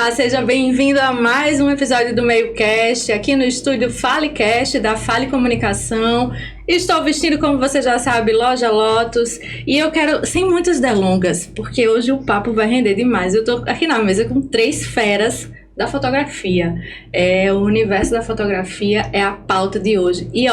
Olá, seja bem-vindo a mais um episódio do MeioCast, aqui no estúdio FaleCast da Fale Comunicação. Estou vestindo, como você já sabe, Loja Lotus, e eu quero, sem muitas delongas, porque hoje o papo vai render demais. Eu tô aqui na mesa com 3 feras da fotografia. O universo da fotografia é a pauta de hoje. E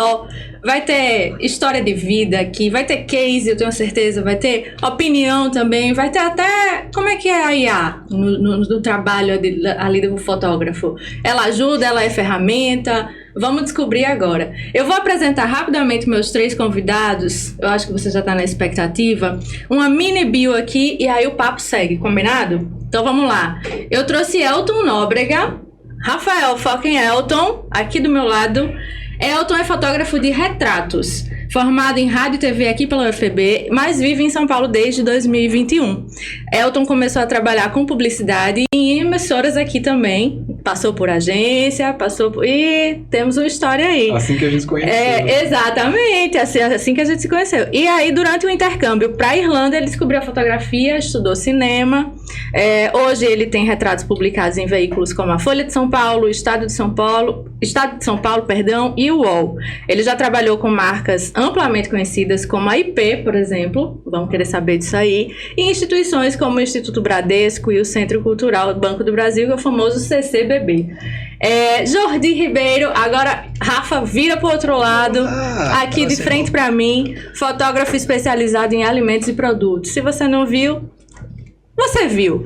vai ter história de vida aqui, vai ter case, eu tenho certeza, vai ter opinião também, vai ter até como é que é a IA no trabalho ali do fotógrafo. Ela ajuda, ela é ferramenta. Vamos descobrir agora. Eu vou apresentar rapidamente meus 3 convidados. Eu acho que você já está na expectativa. Uma mini bio aqui e aí o papo segue, combinado? Então vamos lá. Eu trouxe Elton Nóbrega, Rafael fucking Elton, aqui do meu lado. Elton é fotógrafo de retratos, formado em rádio e TV aqui pela UFB, mas vive em São Paulo desde 2021. Elton começou a trabalhar com publicidade em emissoras aqui também. Passou por agência, e temos uma história aí. Assim que a gente se conheceu. Exatamente, assim que a gente se conheceu. E aí, durante o intercâmbio para a Irlanda, ele descobriu a fotografia, estudou cinema. Hoje ele tem retratos publicados em veículos como a Folha de São Paulo, Estado de São Paulo, e o UOL. Ele já trabalhou com marcas amplamente conhecidas como a IP, por exemplo, vamos querer saber disso aí, e instituições como o Instituto Bradesco e o Centro Cultural Banco do Brasil, que é o famoso CCBB. Jordi Ribeiro, agora Rafa vira pro outro lado, aqui de frente para mim, fotógrafo especializado em alimentos e produtos. Se você não viu, você viu.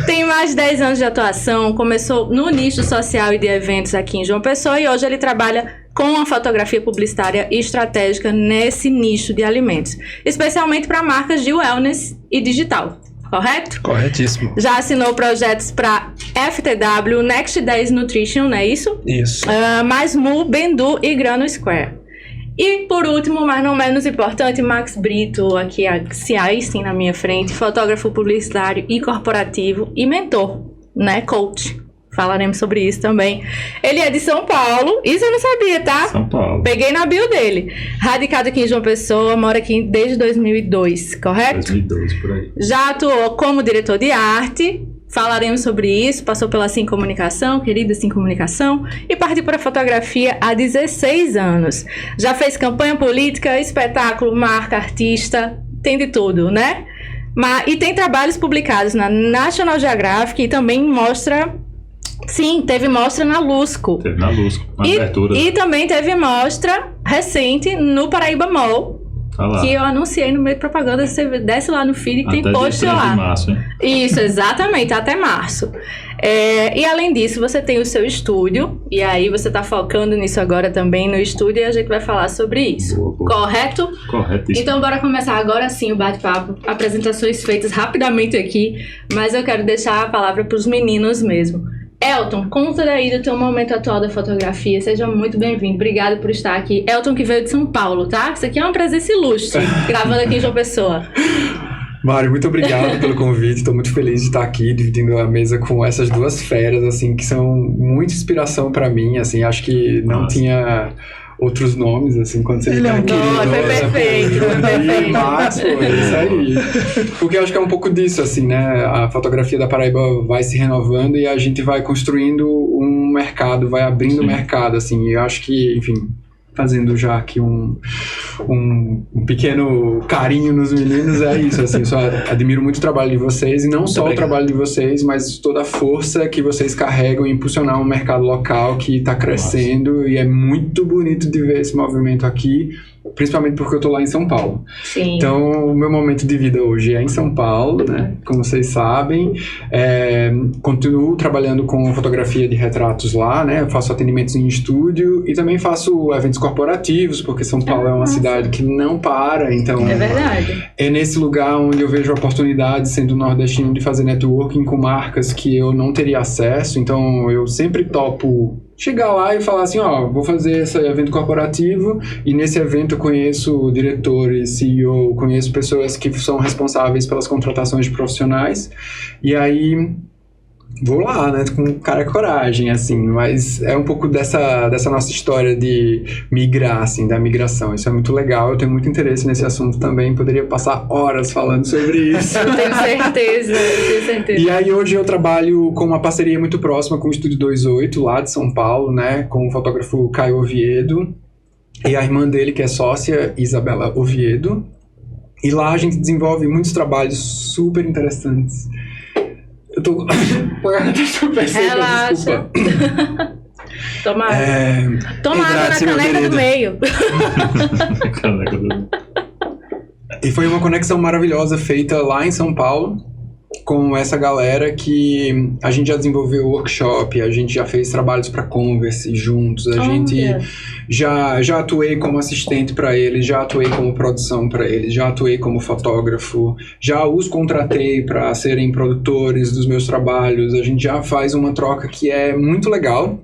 Tem mais de 10 anos de atuação, começou no nicho social e de eventos aqui em João Pessoa e hoje ele trabalha com a fotografia publicitária e estratégica nesse nicho de alimentos, especialmente para marcas de wellness e digital. Correto? Corretíssimo. Já assinou projetos para FTW, Next 10 Nutrition, não é isso? Isso. Masmu, Bendu e Grano Square. E por último, mas não menos importante, Max Brito, aqui sim na minha frente, fotógrafo publicitário e corporativo e mentor, né? Coach. Falaremos sobre isso também. Ele é de São Paulo, isso eu não sabia, tá? São Paulo. Peguei na bio dele. Radicado aqui em João Pessoa, mora aqui desde 2002, correto? 2012, por aí. Já atuou como diretor de arte, falaremos sobre isso, passou pela Sim Comunicação, querida Sim Comunicação, e partiu para a fotografia há 16 anos. Já fez campanha política, espetáculo, marca, artista, tem de tudo, né? E tem trabalhos publicados na National Geographic e também mostra... Sim, teve mostra na Lusco. Teve na Lusco, na abertura. E também teve mostra recente no Paraíba Mall. Que eu anunciei no meio de propaganda. Você desce lá no feed e tem post lá. Até março, hein? Isso, exatamente, até março. E além disso, você tem o seu estúdio. E aí você tá focando nisso agora também no estúdio. E a gente vai falar sobre isso. Boa. Correto? Corretíssimo. Então bora começar agora sim o bate-papo. Apresentações feitas rapidamente aqui. Mas eu quero deixar a palavra pros meninos mesmo. Elton, conta daí do teu momento atual da fotografia. Seja muito bem-vindo. Obrigada por estar aqui. Elton, que veio de São Paulo, tá? Isso aqui é uma presença ilustre, gravando aqui em João Pessoa. Mário, muito obrigado pelo convite. Estou muito feliz de estar aqui, dividindo a mesa com essas 2 feras, assim, que são muita inspiração para mim. Assim, acho que não tinha outros nomes, assim, quando você... Foi perfeito. Mas, foi isso aí. Porque eu acho que é um pouco disso, assim, né? A fotografia da Paraíba vai se renovando e a gente vai construindo um mercado, vai abrindo o mercado, assim. E eu acho que, enfim, fazendo já aqui um pequeno carinho nos meninos, é isso, assim, só admiro muito o trabalho de vocês, e não muito só obrigado. O trabalho de vocês, mas toda a força que vocês carregam em impulsionar um mercado local que está crescendo. Nossa. E é muito bonito de ver esse movimento aqui, principalmente porque eu tô lá em São Paulo. Sim. Então, o meu momento de vida hoje é em São Paulo, né? Como vocês sabem. Continuo trabalhando com fotografia de retratos lá, né? Eu faço atendimentos em estúdio e também faço eventos corporativos, porque São Paulo é uma cidade que não para, então... É verdade. É nesse lugar onde eu vejo a oportunidade, sendo nordestino, de fazer networking com marcas que eu não teria acesso, então eu sempre topo chegar lá e falar assim, vou fazer esse evento corporativo e nesse evento eu conheço diretores, CEO, conheço pessoas que são responsáveis pelas contratações de profissionais e aí vou lá, né, com cara e coragem, assim, mas é um pouco dessa nossa história de migrar, assim, da migração. Isso é muito legal, eu tenho muito interesse nesse assunto também, poderia passar horas falando sobre isso. Eu tenho certeza. E aí hoje eu trabalho com uma parceria muito próxima com o Estúdio 28, lá de São Paulo, né, com o fotógrafo Caio Oviedo e a irmã dele, que é sócia, Isabela Oviedo. E lá a gente desenvolve muitos trabalhos super interessantes. Eu tô... Deixa eu perceber, Relaxa. desculpa. Toma água na caneca do meio. E foi uma conexão maravilhosa feita lá em São Paulo com essa galera que a gente já desenvolveu workshop, a gente já fez trabalhos para Converse juntos, a gente já atuei como assistente para eles, já atuei como produção para eles, já atuei como fotógrafo, já os contratei para serem produtores dos meus trabalhos, a gente já faz uma troca que é muito legal.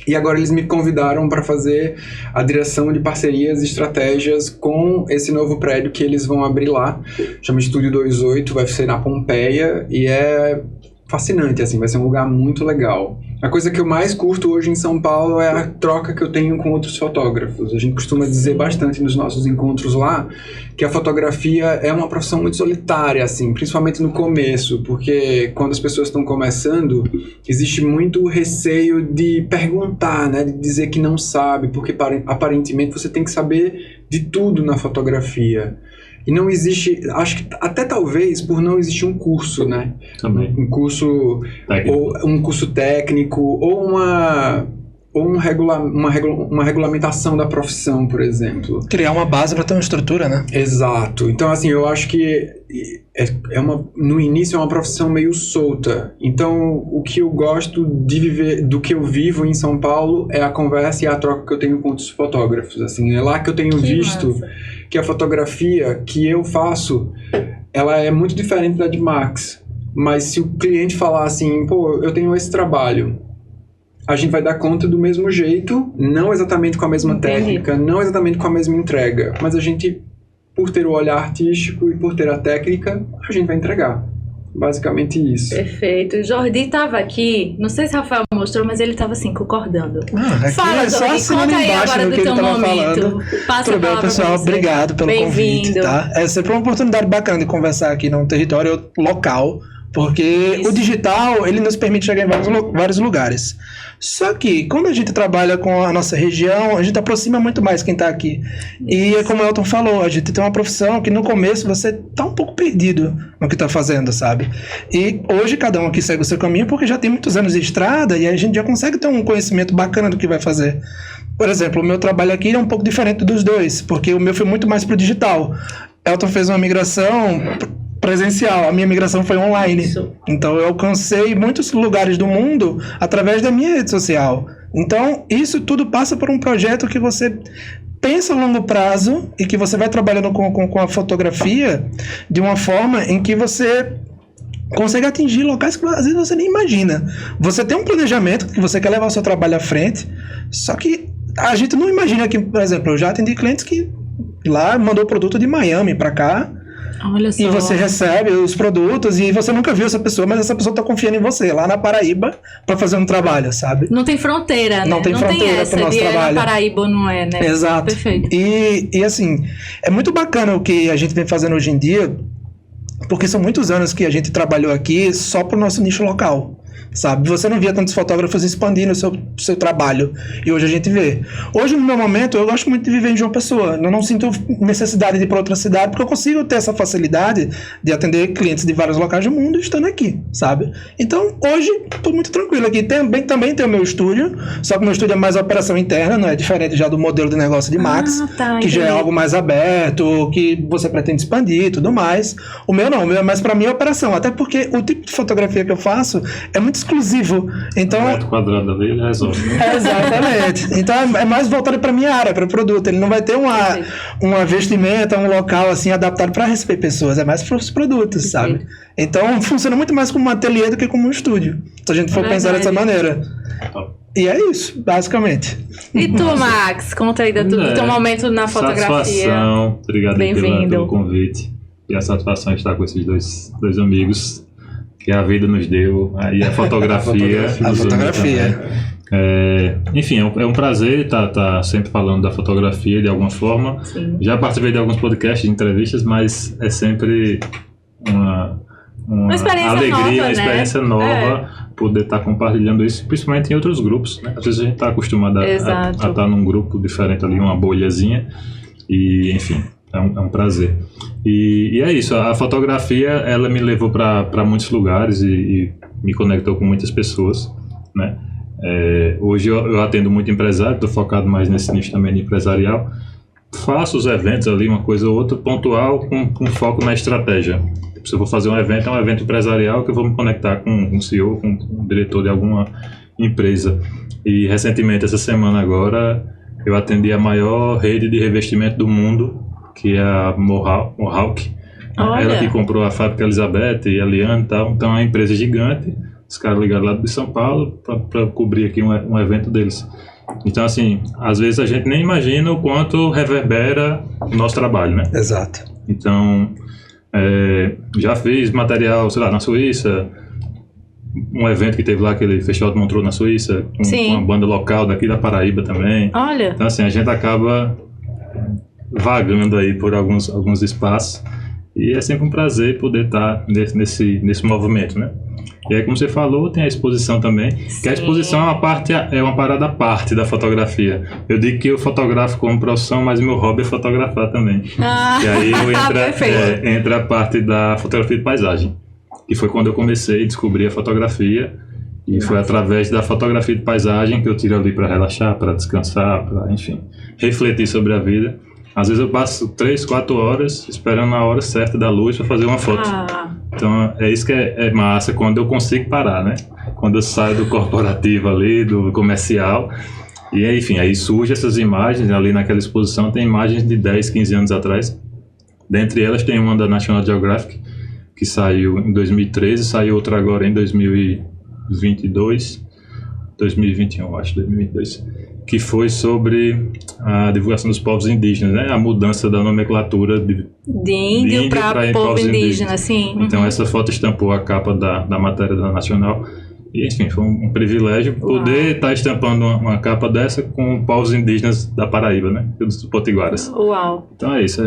E agora eles me convidaram para fazer a direção de parcerias e estratégias com esse novo prédio que eles vão abrir lá. Chama Estúdio 28, vai ser na Pompeia e é fascinante, assim, vai ser um lugar muito legal. A coisa que eu mais curto hoje em São Paulo é a troca que eu tenho com outros fotógrafos. A gente costuma dizer bastante nos nossos encontros lá que a fotografia é uma profissão muito solitária, assim, principalmente no começo, porque quando as pessoas estão começando, existe muito receio de perguntar, né, de dizer que não sabe, porque aparentemente você tem que saber de tudo na fotografia. E não existe, acho que até talvez por não existir um curso, né? Também. Um curso técnico. Ou um curso técnico, ou uma regulamentação da profissão, por exemplo. Criar uma base para ter uma estrutura, né? Exato. Então, assim, eu acho que no início é uma profissão meio solta. Então, o que eu gosto de viver, do que eu vivo em São Paulo, é a conversa e a troca que eu tenho com outros fotógrafos. Assim, é lá que eu tenho visto massa. Que a fotografia que eu faço, ela é muito diferente da de Max. Mas se o cliente falar assim, pô, eu tenho esse trabalho, a gente vai dar conta do mesmo jeito, não exatamente com a mesma técnica, não exatamente com a mesma entrega, mas a gente, por ter o olhar artístico e por ter a técnica, a gente vai entregar. Basicamente isso. Perfeito. O Jordi estava aqui, não sei se o Rafael mostrou, mas ele estava assim, concordando. Fala, Jordi, conta aí agora do teu momento. Passa Tudo bem, pessoal? Obrigado pelo convite, tá? É sempre uma oportunidade bacana de conversar aqui num território local, porque o digital, ele nos permite chegar em vários lugares. Só que, quando a gente trabalha com a nossa região, a gente aproxima muito mais quem está aqui. E como o Elton falou, a gente tem uma profissão que no começo você está um pouco perdido no que está fazendo, sabe? E hoje cada um aqui segue o seu caminho porque já tem muitos anos de estrada e a gente já consegue ter um conhecimento bacana do que vai fazer. Por exemplo, o meu trabalho aqui é um pouco diferente dos dois, porque o meu foi muito mais pro digital. Elton fez uma migração presencial, a minha migração foi online. Isso. Então eu alcancei muitos lugares do mundo através da minha rede social. Então isso tudo passa por um projeto que você pensa a longo prazo e que você vai trabalhando com a fotografia de uma forma em que você consegue atingir locais que às vezes você nem imagina. Você tem um planejamento que você quer levar o seu trabalho à frente, só que a gente não imagina que, por exemplo, eu já atendi clientes que lá mandou produto de Miami para cá. Olha só. E você recebe os produtos e você nunca viu essa pessoa, mas essa pessoa está confiando em você, lá na Paraíba, para fazer um trabalho, sabe? Não tem fronteira, né? Não tem fronteira para o nosso trabalho. Na Paraíba ou não é, né? Exato. Perfeito. E assim, é muito bacana o que a gente vem fazendo hoje em dia, porque são muitos anos que a gente trabalhou aqui só para o nosso nicho local. Sabe? Você não via tantos fotógrafos expandindo o seu trabalho. E hoje a gente vê. Hoje, no meu momento, eu gosto muito de viver em João Pessoa. Eu não sinto necessidade de ir para outra cidade, porque eu consigo ter essa facilidade de atender clientes de vários locais do mundo estando aqui, sabe? Então, hoje, estou muito tranquilo aqui. Também tem o meu estúdio, só que o meu estúdio é mais operação interna, não é diferente já do modelo de negócio de Max, que já é algo mais aberto, que você pretende expandir e tudo mais. O meu não, o meu é mais para minha operação, até porque o tipo de fotografia que eu faço é muito exclusivo. Então, o metro quadrado ali ele resolve. Exatamente. Então é mais voltado para minha área, para o produto. Ele não vai ter uma vestimenta, um local assim adaptado para receber pessoas. É mais para os produtos, sabe? Então funciona muito mais como um ateliê do que como um estúdio. Se a gente for pensar dessa maneira. E é isso, basicamente. E tu, Max? Conta aí do teu momento na fotografia. Satisfação. Obrigado pelo convite. E a satisfação de estar com esses dois amigos que a vida nos deu, aí a fotografia. A fotografia. Enfim, é um prazer estar sempre falando da fotografia de alguma forma. Sim. Já participei de alguns podcasts, de entrevistas, mas é sempre uma experiência alegria, nova, uma experiência nova poder estar compartilhando isso, principalmente em outros grupos, né? Às vezes a gente está acostumado a estar num grupo diferente ali, uma bolhazinha, e enfim, é um prazer. E é isso, a fotografia, ela me levou para muitos lugares e me conectou com muitas pessoas, né? Hoje eu atendo muito empresário, estou focado mais nesse nicho também de empresarial. Faço os eventos ali, uma coisa ou outra, pontual, com foco na estratégia. Se eu vou fazer um evento, é um evento empresarial que eu vou me conectar com um CEO, com um diretor de alguma empresa. E recentemente, essa semana agora, eu atendi a maior rede de revestimento do mundo, que é a Mohawk. Ela que comprou a Fábrica Elizabeth e a Liane e tal. Então é uma empresa gigante. Os caras ligaram lá de São Paulo para cobrir aqui um evento deles. Então, assim, às vezes a gente nem imagina o quanto reverbera o nosso trabalho, né? Exato. Então, já fiz material, sei lá, na Suíça, um evento que teve lá, aquele Festival de Montreux na Suíça, com uma banda local daqui da Paraíba também. Olha! Então, assim, a gente acaba vagando aí por alguns espaços e é sempre um prazer poder estar nesse movimento, né? E aí, como você falou, tem a exposição também. Sim. Que a exposição é uma parada à parte da fotografia. Eu digo que eu fotografo como profissão, mas meu hobby é fotografar também. E aí entra a parte da fotografia de paisagem. Que foi quando eu comecei a descobrir a fotografia. E foi através da fotografia de paisagem que eu tiro ali para relaxar, para descansar, para, enfim, refletir sobre a vida. Às vezes eu passo 3, 4 horas esperando a hora certa da luz para fazer uma foto. Então é isso que é massa, quando eu consigo parar, né? Quando eu saio do corporativo ali, do comercial. E enfim, aí surgem essas imagens, ali naquela exposição tem imagens de 10, 15 anos atrás. Dentre elas tem uma da National Geographic, que saiu em 2013, saiu outra agora em 2022, 2021, acho, 2022. Que foi sobre a divulgação dos povos indígenas, né? A mudança da nomenclatura de índio para povo indígena, sim. Então essa foto estampou a capa da matéria da Nacional. E enfim, foi um privilégio poder estar estampando uma capa dessa com povos indígenas da Paraíba, né? Dos potiguaras. Uau! Então é isso,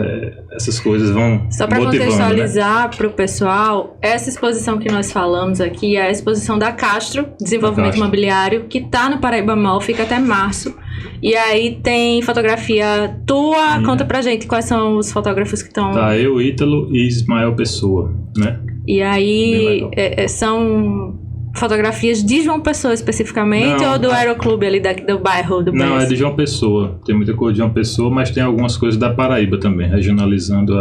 essas coisas vão só para contextualizar, né, para o pessoal, essa exposição que nós falamos aqui é a exposição da Castro, Desenvolvimento Imobiliário, que está no Paraíba Mall, fica até março. E aí tem fotografia tua, conta pra gente quais são os fotógrafos que estão... Tá, eu, Ítalo e Ismael Pessoa, né? E aí são... fotografias de João Pessoa especificamente, ou do Aeroclube ali do bairro do Não, é de João Pessoa. Tem muita coisa de João Pessoa, mas tem algumas coisas da Paraíba também, regionalizando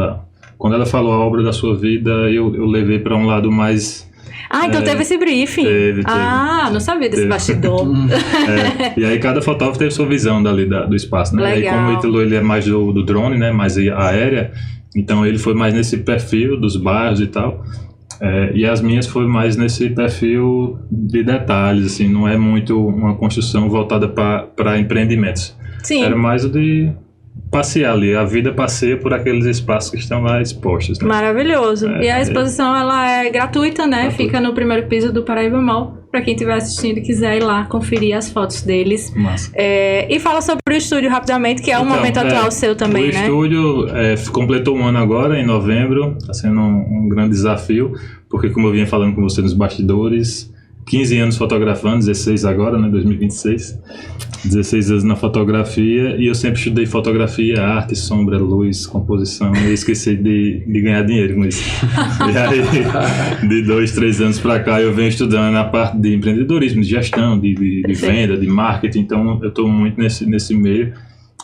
Quando ela falou a obra da sua vida, eu levei para um lado mais... então teve esse briefing. Teve. Não sabia desse bastidor. E aí cada fotógrafo teve sua visão dali do espaço, né? Legal. Aí como o Ítalo, ele é mais do drone, né? Mais aérea, então ele foi mais nesse perfil dos bairros e tal. E as minhas foi mais nesse perfil de detalhes, assim, não é muito uma construção voltada para empreendimentos. Sim. Era mais o de passear ali, a vida passeia por aqueles espaços que estão lá expostos. Né? Maravilhoso. E a exposição ela é gratuita, né? Fica no primeiro piso do Paraíba Mall, para quem estiver assistindo e quiser ir lá conferir as fotos deles. Massa. E fala sobre o estúdio rapidamente, que é um momento atual seu também, né? O estúdio completou um ano agora, em novembro, está sendo um grande desafio, porque como eu vinha falando com você nos bastidores, 15 anos fotografando, 16 agora, né, 2026, 16 anos na fotografia, e eu sempre estudei fotografia, arte, sombra, luz, composição, e esqueci de ganhar dinheiro com isso. E aí, de 2, 3 anos para cá, eu venho estudando na parte de empreendedorismo, de gestão, de venda, de marketing, então eu estou muito nesse meio,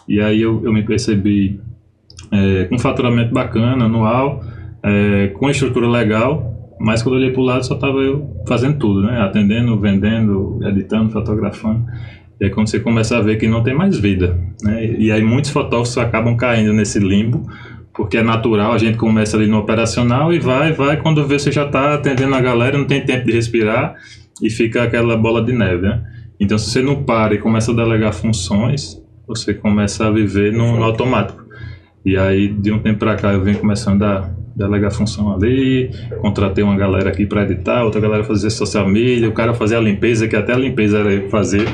e aí eu me percebi com um faturamento bacana, anual, com estrutura legal, mas quando eu olhei para o lado só estava eu fazendo tudo, né? Atendendo, vendendo, editando, fotografando. E aí quando você começa a ver que não tem mais vida, né? E aí muitos fotógrafos acabam caindo nesse limbo, porque é natural, a gente começa ali no operacional e vai, quando vê você já está atendendo a galera, não tem tempo de respirar e fica aquela bola de neve, né? Então se você não para e começa a delegar funções, você começa a viver no automático. E aí, de um tempo para cá, eu venho começando a delegar função ali, contratei uma galera aqui para editar, outra galera fazer social media, o cara fazer a limpeza, que até a limpeza era eu fazer.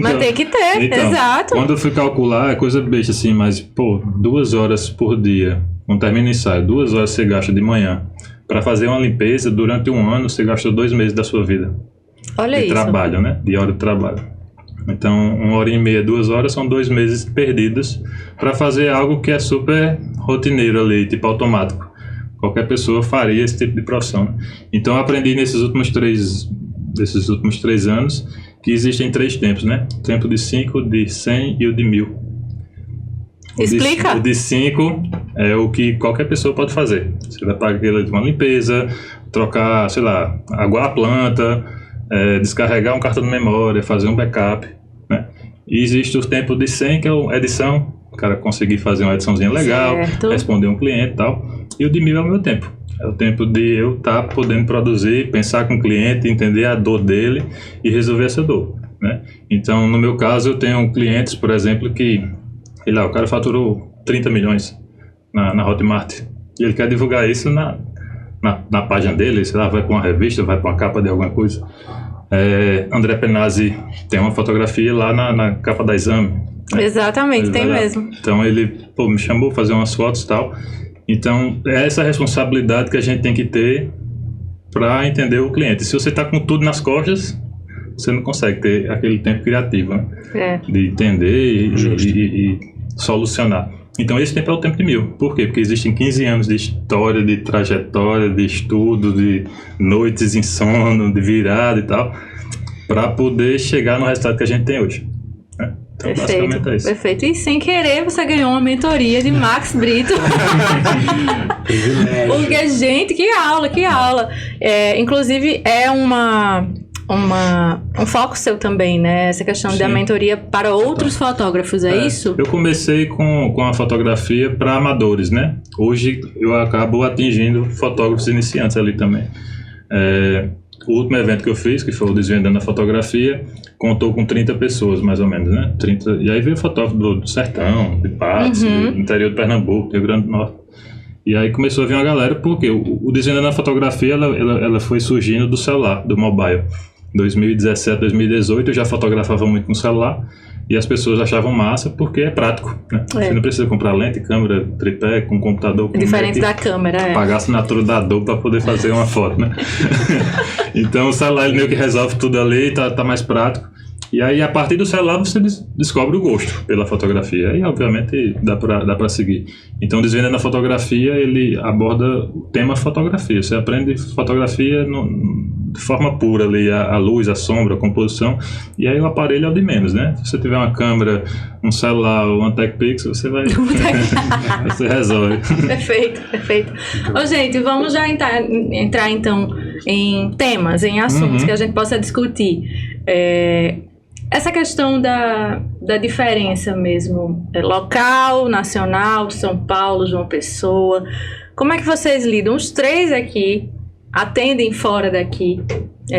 Mas tem que ter, então, exato. Quando eu fui calcular, é coisa besta assim, mas, 2 horas por dia, quando termina o ensaio, 2 horas você gasta de manhã. Para fazer uma limpeza, durante um ano, você gastou 2 meses da sua vida. Olha de isso. trabalho, né? De hora de trabalho. Então, 1h30, 2 horas são 2 meses perdidos para fazer algo que é super rotineiro ali, tipo automático. Qualquer pessoa faria esse tipo de profissão. Né? Então, eu aprendi nesses últimos 3 anos que existem 3 tempos, né? O tempo de 5, de 100 e o de 1000. Explica. O de 5 é o que qualquer pessoa pode fazer. Você vai pagar uma limpeza, trocar, sei lá, aguar a planta, descarregar um cartão de memória, fazer um backup, né? E existe o tempo de 100, que é a edição, o cara conseguir fazer uma ediçãozinha legal, certo. Responder um cliente e tal. E o de 1000 é o meu tempo. É o tempo de eu estar podendo produzir, pensar com o cliente, entender a dor dele e resolver essa dor, né? Então, no meu caso, eu tenho clientes, por exemplo, que o cara faturou 30 milhões na Hotmart e ele quer divulgar isso na página dele, sei lá, vai para uma revista, vai para uma capa de alguma coisa. André Penazzi tem uma fotografia lá na capa da Exame. Né? Exatamente, tem mesmo. Então ele me chamou para fazer umas fotos e tal. Então é essa responsabilidade que a gente tem que ter para entender o cliente. Se você está com tudo nas costas, você não consegue ter aquele tempo criativo, né? De entender e solucionar. Então esse tempo é o tempo de 1000. Por quê? Porque existem 15 anos de história, de trajetória, de estudo, de noites em sono, de virada e tal, para poder chegar no resultado que a gente tem hoje. Né? Então, basicamente é isso. Perfeito. E sem querer, você ganhou uma mentoria de Max Brito. Porque, gente, que aula. Inclusive, é um foco seu também, né? Essa questão da mentoria para outros fotógrafos, é isso? Eu comecei com a fotografia para amadores, né? Hoje eu acabo atingindo fotógrafos iniciantes ali também. O último evento que eu fiz, que foi o Desvendando a Fotografia, contou com 30 pessoas, mais ou menos, né? 30, e aí veio fotógrafo do Sertão, de Patos, do interior de Pernambuco, Rio Grande do Norte. E aí começou a vir uma galera, porque o Desvendando a Fotografia, ela foi surgindo do celular, do mobile. 2017, 2018 eu já fotografava muito com celular e as pessoas achavam massa porque é prático, né? Você não precisa comprar lente, câmera, tripé, com computador. Diferente da câmera, pagar a assinatura da Adobe para poder fazer uma foto, né? Então o celular ele meio que resolve tudo ali, tá mais prático. E aí a partir do celular você descobre o gosto pela fotografia e obviamente dá para seguir. Então Desvendando a Fotografia, ele aborda o tema fotografia. Você aprende fotografia de forma pura ali, a luz, a sombra, a composição, e aí o aparelho é o de menos, né? Se você tiver uma câmera, um celular ou uma TechPix, você vai... você resolve. Perfeito. Ô, gente, vamos já entrar então em temas, em assuntos que a gente possa discutir. Essa questão da diferença mesmo, local, nacional, São Paulo, João Pessoa, como é que vocês lidam? Os 3 aqui atendem fora daqui,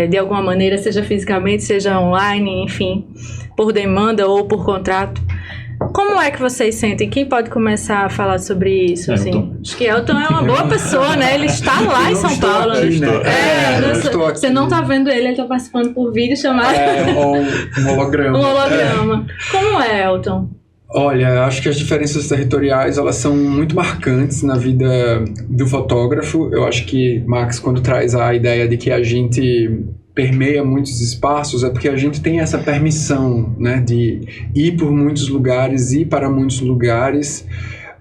de alguma maneira, seja fisicamente, seja online, enfim, por demanda ou por contrato. Como é que vocês sentem? Quem pode começar a falar sobre isso? Assim? Acho que Elton é uma boa pessoa, né? Ele está lá em São Paulo. Aqui, né? Você não está vendo ele está participando por vídeo chamado... um holograma. Um holograma. Como é, Elton? Olha, acho que as diferenças territoriais, elas são muito marcantes na vida do fotógrafo. Eu acho que Max, quando traz a ideia de que a gente permeia muitos espaços, é porque a gente tem essa permissão, né, de ir por muitos lugares, ir para muitos lugares,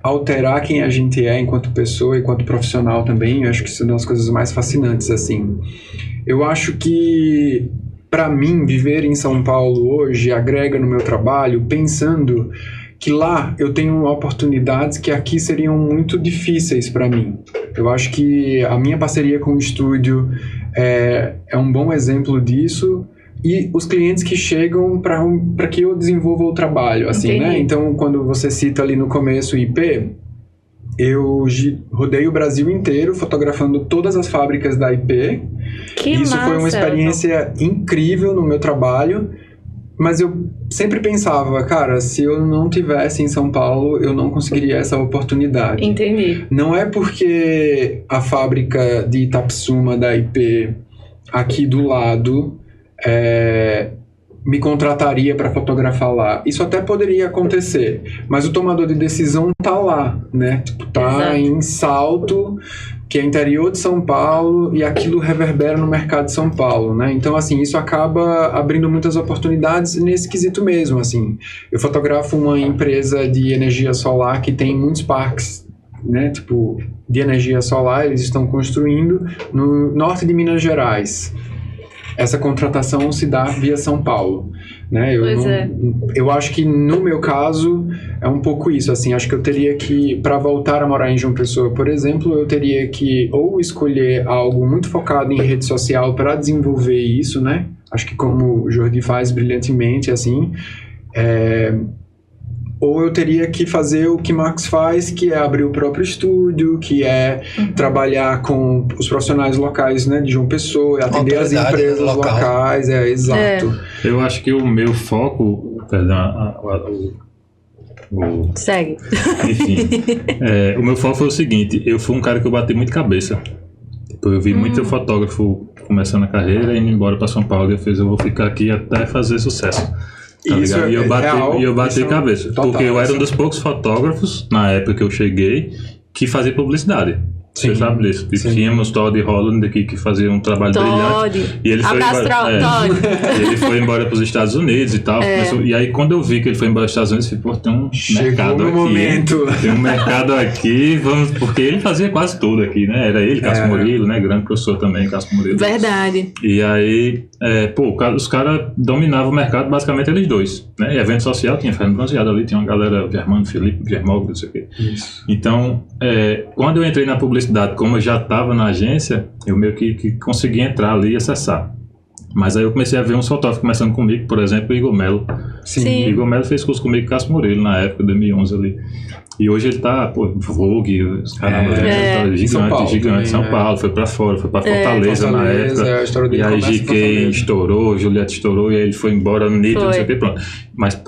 alterar quem a gente é enquanto pessoa, enquanto profissional também. Eu acho que isso é uma das coisas mais fascinantes, assim. Eu acho que, para mim, viver em São Paulo hoje agrega no meu trabalho, pensando que lá eu tenho oportunidades que aqui seriam muito difíceis para mim. Eu acho que a minha parceria com o estúdio é um bom exemplo disso, e os clientes que chegam para que eu desenvolva o trabalho, assim, né? Então, quando você cita ali no começo o IP, eu rodei o Brasil inteiro fotografando todas as fábricas da IP. Que Isso massa, foi uma experiência incrível no meu trabalho, Mas eu sempre pensava, cara, se eu não tivesse em São Paulo, eu não conseguiria essa oportunidade. Entendi. Não é porque a fábrica de Itapsuma da IP aqui do lado me contrataria para fotografar lá. Isso até poderia acontecer, mas o tomador de decisão tá lá, né? Tipo, tá em Salto, que é interior de São Paulo, e aquilo reverbera no mercado de São Paulo, né? Então, assim, isso acaba abrindo muitas oportunidades nesse quesito mesmo, assim. Eu fotografo uma empresa de energia solar que tem muitos parques, né? Tipo, de energia solar, eles estão construindo no norte de Minas Gerais. Essa contratação se dá via São Paulo, né? Eu acho que no meu caso é um pouco isso, assim, acho que eu teria que, para voltar a morar em João Pessoa, por exemplo, eu teria que ou escolher algo muito focado em rede social para desenvolver isso, né? Acho que como o Jordi faz brilhantemente, assim, ou eu teria que fazer o que Max faz, que é abrir o próprio estúdio, que é trabalhar com os profissionais locais, né, de João Pessoa, atender as empresas locais, exato. Eu acho que o meu foco, segue. Enfim, o meu foco foi o seguinte, eu fui um cara que eu bati muito cabeça. Eu vi muito fotógrafo começando a carreira, indo embora para São Paulo, e eu vou ficar aqui até fazer sucesso. Tá isso e eu bati cabeça, total, porque eu era um dos poucos fotógrafos na época que eu cheguei que fazia publicidade. Você sabe disso. Tínhamos o Todd Holland aqui que fazia um trabalho brilhante. E ele foi ele foi embora para os Estados Unidos e tal. E aí quando eu vi que ele foi embora para os Estados Unidos, eu falei, pô, tem um mercado aqui. Tem um mercado aqui, porque ele fazia quase tudo aqui, né? Era ele, Cássio Murilo, né? Grande professor também, Cássio Murilo. Verdade. E aí, os caras dominavam o mercado, basicamente eles dois, né? E evento social, tinha Fernando Bronzeado ali, tinha uma galera, Germano, Felipe, Germão, não sei o quê. Isso. Então, quando eu entrei na publicidade, como eu já estava na agência, eu meio que consegui entrar ali e acessar. Mas aí eu comecei a ver uns fotógrafos começando comigo, por exemplo, o Igor Melo. Sim. O Igor Melo fez curso comigo com o Cássio Murilo na época, 2011 ali. E hoje ele tá, Vogue, os caramba, gigante, São Paulo, foi pra fora, foi pra Fortaleza na época. E aí GK estourou, Juliette estourou, e aí ele foi embora, Nito, não sei o que, pronto. Mas,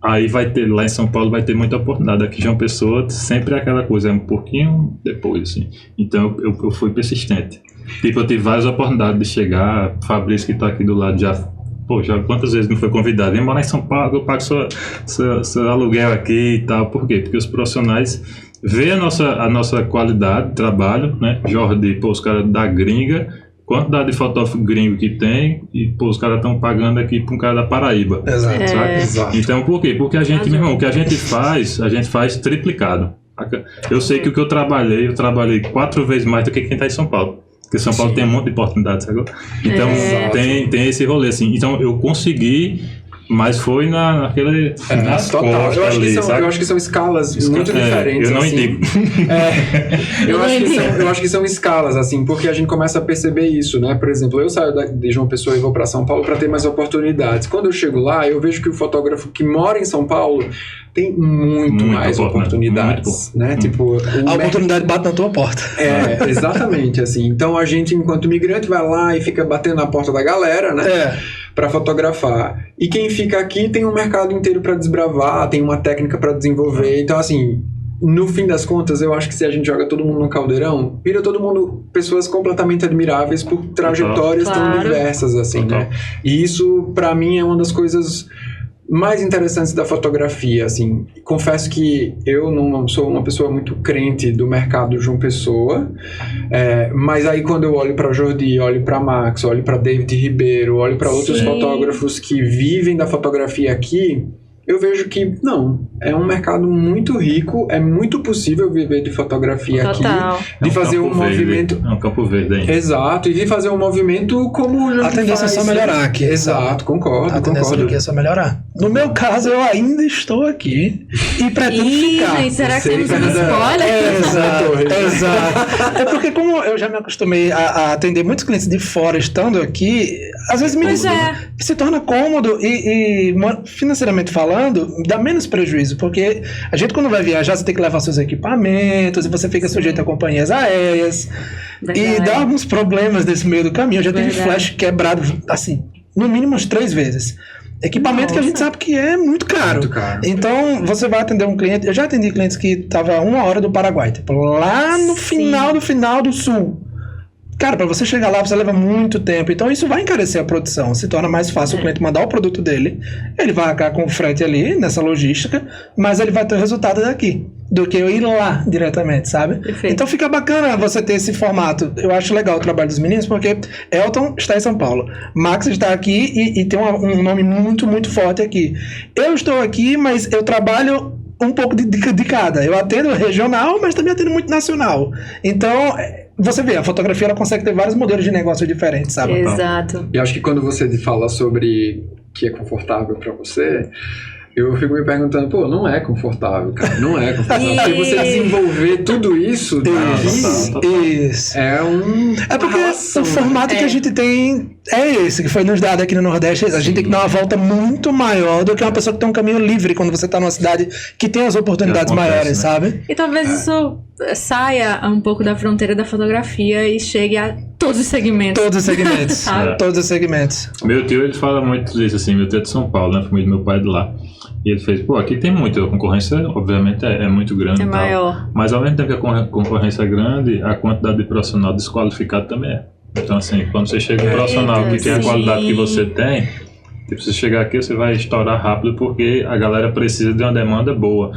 aí vai ter, lá em São Paulo vai ter muita oportunidade. Aqui João Pessoa sempre é aquela coisa, um pouquinho depois, assim. Então eu fui persistente. Tipo, eu tive várias oportunidades de chegar, Fabrício que tá aqui do lado já quantas vezes não foi convidado? Vem morar em São Paulo, eu pago seu aluguel aqui e tal. Por quê? Porque os profissionais veem a nossa qualidade de trabalho, né? Jordi, os caras da gringa, quantidade de fotógrafo gringo que tem, e os caras estão pagando aqui para um cara da Paraíba. Exato. Então por quê? Porque a gente, meu irmão, o que a gente faz triplicado. Eu sei que o que eu trabalhei 4 vezes mais do que quem está em São Paulo. Porque São Paulo tem um monte de oportunidades, sabe? Então tem esse rolê assim. Então eu consegui, mas foi naquele. Nas costas eu acho que são escalas muito diferentes. Eu não assim. indico. Eu acho que são escalas, assim, porque a gente começa a perceber isso, né? Por exemplo, eu saio de João Pessoa e vou para São Paulo para ter mais oportunidades. Quando eu chego lá, eu vejo que o fotógrafo que mora em São Paulo tem muito mais oportunidades, né? Tipo, a oportunidade bate na tua porta. Exatamente, assim. Então a gente, enquanto imigrante, vai lá e fica batendo na porta da galera, né? Para fotografar. E quem fica aqui tem um mercado inteiro para desbravar, tem uma técnica para desenvolver. Então, assim, no fim das contas, eu acho que se a gente joga todo mundo no caldeirão, vira todo mundo pessoas completamente admiráveis por trajetórias tão diversas, assim, né? E isso, para mim, é uma das coisas mais interessantes da fotografia, assim. Confesso que eu não sou uma pessoa muito crente do mercado João Pessoa, mas aí quando eu olho para Jordi, olho para Max, olho para David Ribeiro, olho para outros fotógrafos que vivem da fotografia aqui, eu vejo que não, é um mercado muito rico, é muito possível viver de fotografia aqui, de fazer um movimento... É um campo verde ainda. Exato, e de fazer um movimento como o Jordi faz. A tendência é só melhorar aqui. Exato, concordo. A tendência aqui é só melhorar. No meu caso, eu ainda estou aqui e pretendo ficar. Gente, será que temos um spoiler? Exato. É porque como eu já me acostumei a atender muitos clientes de fora estando aqui, às vezes se torna cômodo e financeiramente falando, dá menos prejuízo, porque a gente quando vai viajar, você tem que levar seus equipamentos e você fica sujeito a companhias aéreas. E dá alguns problemas nesse meio do caminho. Eu já tive flash quebrado, assim, no mínimo umas 3 vezes. Equipamento que a gente sabe que é muito caro. Muito caro. Então, você vai atender um cliente... Eu já atendi clientes que estavam a 1 hora do Paraguai, tipo, lá no final do sul. Cara, para você chegar lá, você leva muito tempo. Então, isso vai encarecer a produção. Se torna mais fácil o cliente mandar o produto dele. Ele vai arcar com o frete ali, nessa logística, mas ele vai ter o resultado daqui, do que eu ir lá diretamente, sabe? Perfeito. Então, fica bacana você ter esse formato. Eu acho legal o trabalho dos meninos, porque Elton está em São Paulo. Max está aqui e tem um nome muito, muito forte aqui. Eu estou aqui, mas eu trabalho um pouco de cada. Eu atendo regional, mas também atendo muito nacional. Então... Você vê, a fotografia ela consegue ter vários modelos de negócio diferentes, sabe? Exato. E acho que quando você fala sobre que é confortável pra você, eu fico me perguntando, pô, não é confortável, cara. Não é confortável. Porque você desenvolver tudo isso é um... É porque o formato que a gente tem é esse, que foi nos dado aqui no Nordeste. A gente tem que dar uma volta muito maior do que uma pessoa que tem um caminho livre quando você tá numa cidade que tem as oportunidades maiores, né? Sabe? E talvez isso saia um pouco da fronteira da fotografia e chegue a todos os segmentos. Todos os segmentos. Todos os segmentos. Meu tio, ele fala muito disso, assim. Meu tio é de São Paulo, né? A família do meu pai é de lá. E ele fez, pô, aqui tem muita concorrência, obviamente é muito grande. É maior. Mas ao mesmo tempo que a concorrência é grande, a quantidade de profissional desqualificado também é. Então, assim, quando você chega um profissional que tem a qualidade que você tem, tipo, você chegar aqui, você vai estourar rápido porque a galera precisa de uma demanda boa.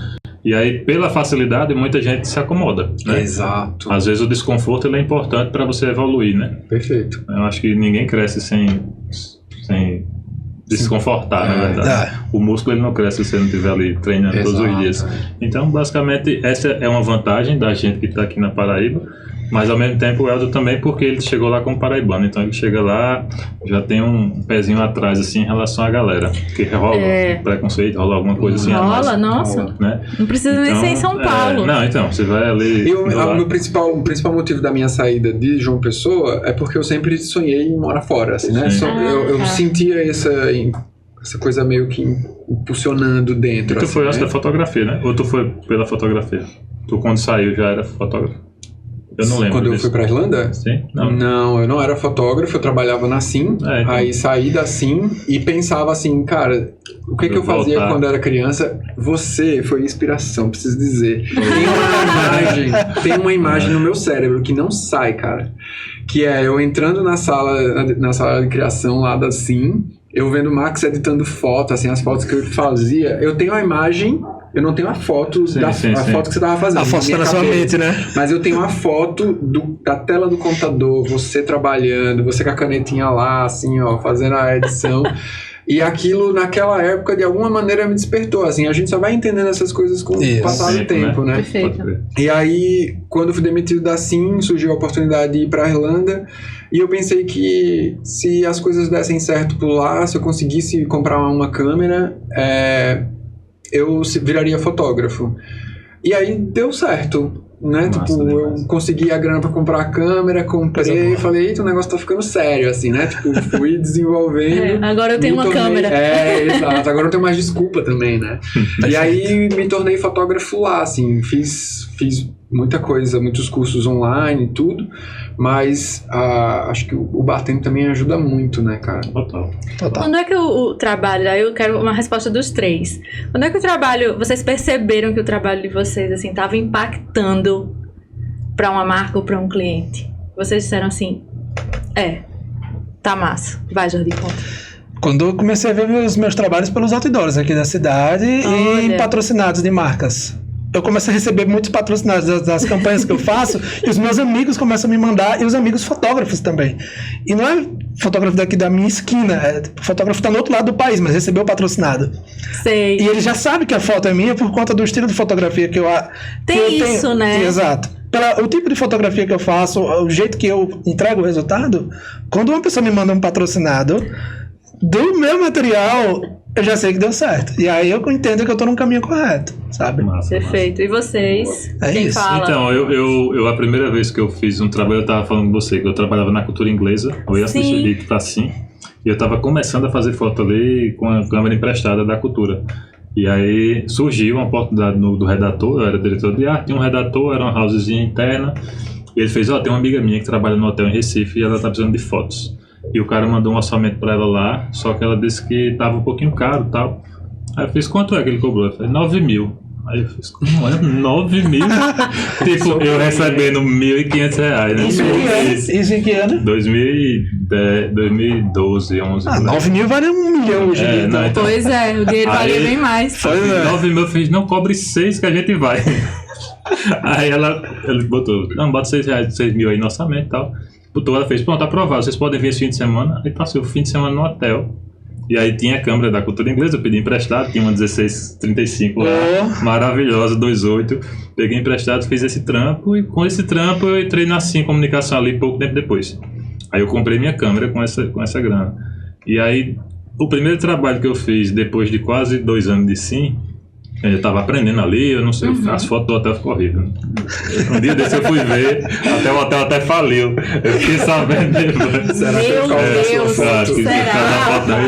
E aí, pela facilidade, muita gente se acomoda, né? Exato. Às vezes o desconforto ele é importante para você evoluir, né? Perfeito. Eu acho que ninguém cresce sem desconfortar, na verdade. O músculo ele não cresce se você não estiver ali treinando todos os dias. Então, basicamente, essa é uma vantagem da gente que está aqui na Paraíba, mas ao mesmo tempo o Eldo também, porque ele chegou lá como paraibano, então ele chega lá, já tem um pezinho atrás, assim, em relação à galera, que rola preconceito, rola alguma coisa assim. Rola, nossa. Né? Não precisa nem ser em São Paulo. Não, então, você vai ali... O principal motivo da minha saída de João Pessoa é porque eu sempre sonhei em morar fora, assim, né? Eu sentia essa coisa meio que impulsionando dentro. E tu assim, foi antes da fotografia, né? Ou tu foi pela fotografia? Tu, quando saiu, já era fotógrafo? Eu não lembro. Quando eu fui pra Irlanda? Sim? Não, eu não era fotógrafo, eu trabalhava na CIM, então. Aí saí da CIM e pensava assim, cara, o que eu fazia quando era criança? Você foi inspiração, preciso dizer. Tem uma imagem no meu cérebro que não sai, cara. Que é eu entrando na sala de criação lá da CIM, eu vendo o Max editando foto, assim, as fotos que eu fazia, eu tenho a imagem... Eu não tenho a foto foto que você tava fazendo. A foto tá na sua mente, né? Mas eu tenho a foto da tela do computador, você trabalhando, você com a canetinha lá, assim, ó, fazendo a edição. E aquilo, naquela época, de alguma maneira me despertou, assim. A gente só vai entendendo essas coisas com o passar do tempo, né? Perfeito. E aí, quando eu fui demitido da CIM, surgiu a oportunidade de ir pra Irlanda. E eu pensei que se as coisas dessem certo por lá, se eu conseguisse comprar uma câmera... eu viraria fotógrafo. E aí deu certo, né? Massa, tipo, eu consegui a grana pra comprar a câmera, comprei e falei, eita, o negócio tá ficando sério, assim, né? Tipo, fui desenvolvendo. Agora eu tenho uma câmera. Exato. Agora eu tenho mais desculpa também, né? E aí me tornei fotógrafo lá, assim, fiz muita coisa, muitos cursos online e tudo, mas acho que o bartender também ajuda muito, né, cara? Total. Quando é que o trabalho, aí eu quero uma resposta dos três, quando é que o trabalho, vocês perceberam que o trabalho de vocês, assim, estava impactando para uma marca ou para um cliente? Vocês disseram assim, tá massa. Vai, Jordi, conta. Quando eu comecei a ver os meus trabalhos pelos outdoors aqui da cidade e patrocinados de marcas. Eu comecei a receber muitos patrocinados das campanhas que eu faço e os meus amigos começam a me mandar e os amigos fotógrafos também. E não é fotógrafo daqui da minha esquina, o fotógrafo tá no outro lado do país, mas recebeu patrocinado. Sei. E ele já sabe que a foto é minha por conta do estilo de fotografia que eu tenho. Né? Exato. O tipo de fotografia que eu faço, o jeito que eu entrego o resultado, quando uma pessoa me manda um patrocinado do meu material... eu já sei que deu certo. E aí eu entendo que eu tô num caminho correto, sabe? Perfeito. E vocês? Quem isso. fala? Então, eu a primeira vez que eu fiz um trabalho, eu tava falando com você, que eu trabalhava na cultura inglesa, eu ia assistir que tá assim, e eu tava começando a fazer foto ali com a câmera emprestada da cultura. E aí surgiu uma oportunidade do redator, eu era diretor de arte, tinha um redator, era uma housezinha interna, e ele fez, tem uma amiga minha que trabalha no hotel em Recife e ela tá precisando de fotos. E o cara mandou um orçamento pra ela lá, só que ela disse que tava um pouquinho caro e tal. Aí eu fiz, quanto é que ele cobrou? Eu falei, 9 mil. Aí eu fiz, como é? 9 mil? Tipo, eu recebendo R$1.500, né? Isso em que ano? 2012, 11. 9 mil vale 1 milhão hoje. Então. Pois é, o dinheiro valia bem mais. 9 mil, eu fiz, não, cobre 6 que a gente vai. Aí ele botou, não, bota R$6 mil aí no orçamento e tal. Botou, ela fez, pronto, aprovado, vocês podem vir esse fim de semana. Aí passei o fim de semana no hotel. E aí tinha a câmera da cultura inglesa, eu pedi emprestado, tinha uma 1635 lá, maravilhosa, 2.8. Peguei emprestado, fiz esse trampo, e com esse trampo eu entrei na Sim Comunicação ali pouco tempo depois. Aí eu comprei minha câmera com essa grana. E aí, o primeiro trabalho que eu fiz depois de quase 2 anos de Sim, eu tava aprendendo ali, eu não sei, as fotos do hotel ficou horrível. Um dia desse eu fui ver, até o hotel até faliu. Eu fiquei sabendo depois. Será que Meu Deus, será?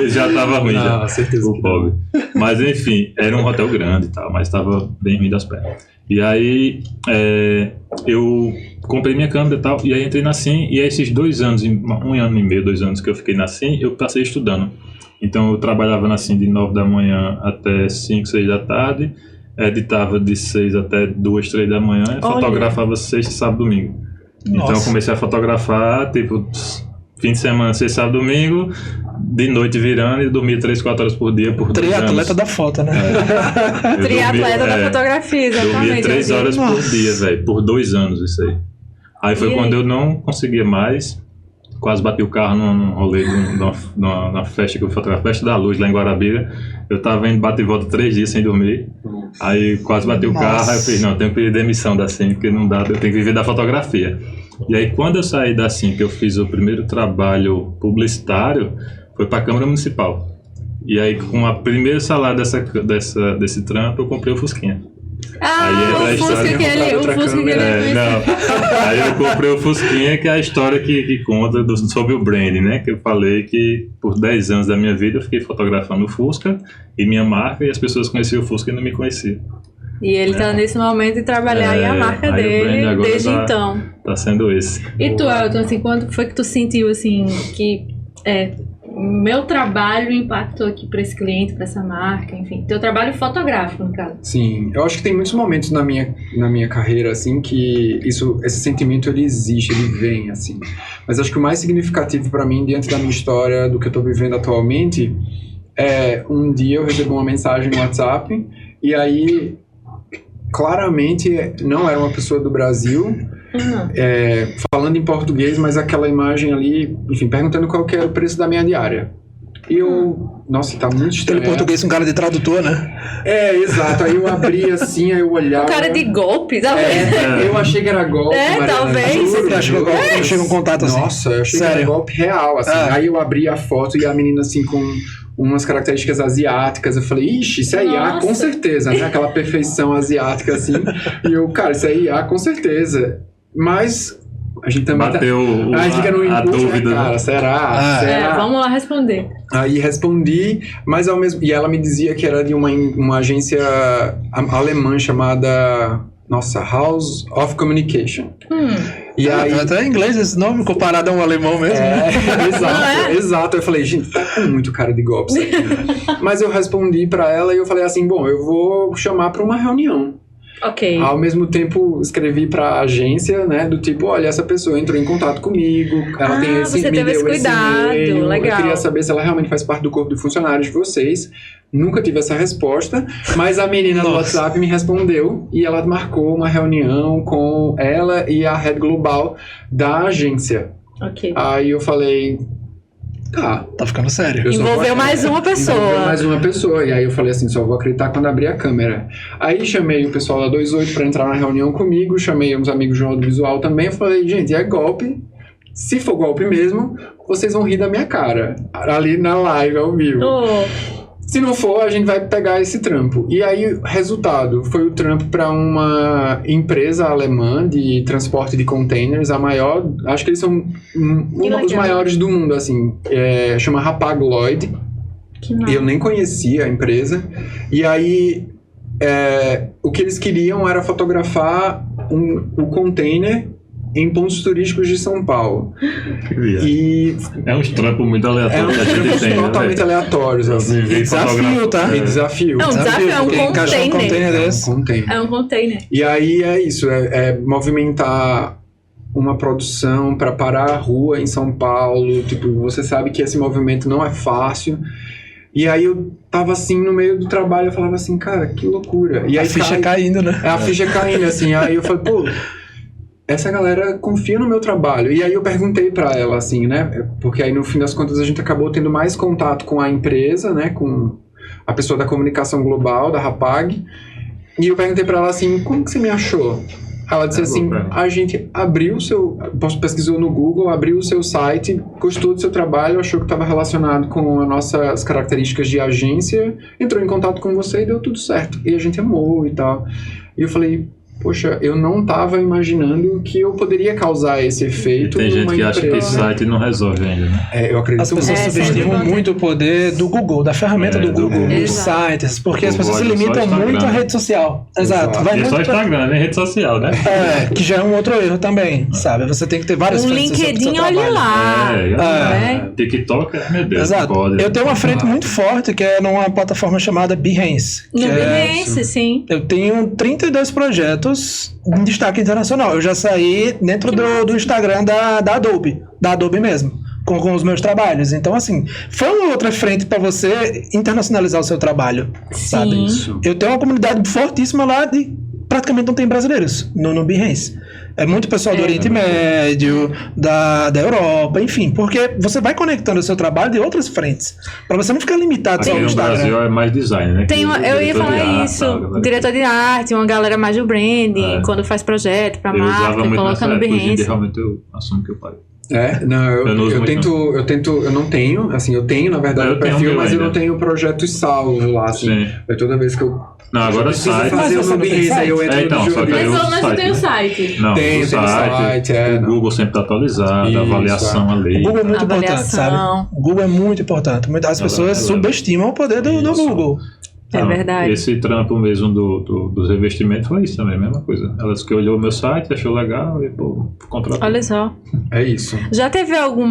Já tava ruim, já. Certeza. O pobre. Mas enfim, era um hotel grande e tal, mas tava bem ruim das pernas. E aí, eu comprei minha câmera e tal, e aí entrei na Sim, e aí esses 2 anos, 1 ano e meio, 2 anos que eu fiquei na Sim, eu passei estudando. Então eu trabalhava assim de 9 da manhã até 5, 6 da tarde, editava de 6 até 2, 3 da manhã e fotografava sexta, sábado, domingo. Nossa. Então eu comecei a fotografar, tipo, fim de semana, sexta, sábado, domingo, de noite virando e dormia 3, 4 horas por dia por 2 anos. Triatleta da foto, né? Triatleta da fotografia, exatamente. Dormia 3 horas por dia, velho, por 2 anos isso aí. Aí foi quando eu não conseguia mais. Quase bati o carro num rolê de uma festa que eu fotografei, Festa da Luz, lá em Guarabira. Eu tava indo bate e volta 3 dias sem dormir. Aí quase bati o carro, aí eu fiz, não, eu tenho que pedir demissão da Sim, porque não dá, eu tenho que viver da fotografia. E aí quando eu saí da Sim, que eu fiz o primeiro trabalho publicitário, foi pra Câmara Municipal. E aí com a primeira salário desse trampo, eu comprei o Fusquinha. O Fusca que ele Aí eu comprei o Fusquinha, que é a história que conta sobre o branding, né? Que eu falei que por 10 anos da minha vida eu fiquei fotografando o Fusca e minha marca, e as pessoas conheciam o Fusca e não me conheciam. E ele tá nesse momento de trabalhar aí a marca dele desde então. Tá sendo esse. E tu, Elton, assim, quando foi que tu sentiu assim que meu trabalho impactou aqui para esse cliente, para essa marca, enfim, teu trabalho fotográfico, no caso? Sim, eu acho que tem muitos momentos na minha carreira, assim, que esse sentimento, ele existe, ele vem, assim. Mas acho que o mais significativo para mim, diante da minha história, do que eu tô vivendo atualmente, um dia eu recebi uma mensagem no WhatsApp, e aí, claramente, não era uma pessoa do Brasil, falando em português, mas aquela imagem ali, enfim, perguntando qual que era o preço da minha diária. E eu, nossa, tá muito estranho. Pelo português, um cara de tradutor, né? Exato. Aí eu abri assim, aí eu olhava. Um cara de golpe, talvez. Eu achei que era golpe. Talvez. Você achou que golpe? Chega um contato assim. Nossa, eu achei que era golpe real, assim. Aí eu abri a foto e a menina assim com umas características asiáticas. Eu falei, ixi, isso é IA, com certeza, né? Aquela perfeição asiática, assim. E eu, cara, isso é IA, com certeza. Mas a gente também bateu a gente fica no input, dúvida, né, cara? Será? Vamos lá responder. Aí respondi, mas ao mesmo... E ela me dizia que era de uma agência alemã chamada... Nossa, House of Communication. E aí... Até em inglês esse nome, comparado a um alemão mesmo. Exato. Eu falei, gente, tá com muito cara de golpe isso aqui. Mas eu respondi pra ela e eu falei assim, bom, eu vou chamar pra uma reunião. Ok. Ao mesmo tempo, escrevi pra agência, né, do tipo, olha, essa pessoa entrou em contato comigo, ela tem esse, você teve esse cuidado, legal. Eu queria saber se ela realmente faz parte do corpo de funcionários de vocês. Nunca tive essa resposta, mas a menina do WhatsApp me respondeu e ela marcou uma reunião com ela e a head global da agência. Ok. Aí eu falei... Tá ficando sério. Envolveu mais uma pessoa. E aí eu falei assim, só vou acreditar quando abrir a câmera. Aí chamei o pessoal da 28 pra entrar na reunião comigo, chamei uns amigos de audiovisual também. Eu falei, gente, é golpe. Se for golpe mesmo, vocês vão rir da minha cara. Ali na live, ao vivo. Se não for, a gente vai pegar esse trampo. E aí, o resultado foi o trampo para uma empresa alemã de transporte de containers, a maior, acho que eles são um dos maiores do mundo, assim, chama Hapag-Lloyd. Eu nem conhecia a empresa. E aí, o que eles queriam era fotografar o container em pontos turísticos de São Paulo. E é uns trampos muito aleatórios. Totalmente aleatórios. Assim. Desafio, tá? Desafio. Não, desafio é um container. É um container. E aí é isso, é movimentar uma produção para parar a rua em São Paulo. Tipo, você sabe que esse movimento não é fácil. E aí eu tava assim, no meio do trabalho, eu falava assim, cara, que loucura. E aí a ficha caindo, né? A ficha caindo, assim. Aí eu falei, pô, essa galera confia no meu trabalho. E aí eu perguntei pra ela, assim, né? Porque aí no fim das contas a gente acabou tendo mais contato com a empresa, né? Com a pessoa da comunicação global, da Rapag. E eu perguntei pra ela assim, como que você me achou? Ela disse assim, a gente abriu o seu... pesquisou no Google, abriu o seu site, gostou do seu trabalho, achou que estava relacionado com as nossas características de agência, entrou em contato com você e deu tudo certo. E a gente amou e tal. E eu falei... Poxa, eu não estava imaginando que eu poderia causar esse efeito. Tem gente que acha que esse site não resolve ainda, né? Eu acredito. As pessoas subestimam muito o poder do Google, da ferramenta do Google, dos sites, porque as pessoas se limitam muito à rede social. Exato. Vai muito só Instagram, nem rede social, né? Que já é um outro erro também, sabe? Você tem que ter várias frentes. LinkedIn, olha lá. TikTok, meu Deus. Exato. Eu tenho uma frente muito forte, que é numa plataforma chamada Behance. No Behance, sim. Eu tenho 32 projetos em destaque internacional. Eu já saí dentro do Instagram da Adobe mesmo, com os meus trabalhos. Então, assim, foi uma outra frente para você internacionalizar o seu trabalho, sabe? Isso. Eu tenho uma comunidade fortíssima lá de praticamente não tem brasileiros no Behance. É muito pessoal do Oriente Médio, da Europa, enfim, porque você vai conectando o seu trabalho de outras frentes, para você não ficar limitado só no Instagram. No Brasil é mais design, né? Eu ia falar isso, diretor de arte, uma galera mais do branding, quando faz projeto para marca, coloca no Behance. Realmente eu assumo que eu paro. Eu não tenho, assim, eu tenho, na verdade, o perfil, mas eu não tenho projetos salvos lá, assim. Toda vez que eu... Não, agora sai. Fazer o meu Behance, aí eu entro no jogo. Mas eu tenho o site. Não, tem o site. O Google sempre está atualizado, a avaliação ali. O Google é muito importante, sabe? O Google é muito importante. As pessoas subestimam o poder do Google. É verdade. Esse trampo mesmo dos revestimentos foi isso também, a mesma coisa. Elas que olhou o meu site, achou legal e, contratou. Olha só. É isso. Já teve algum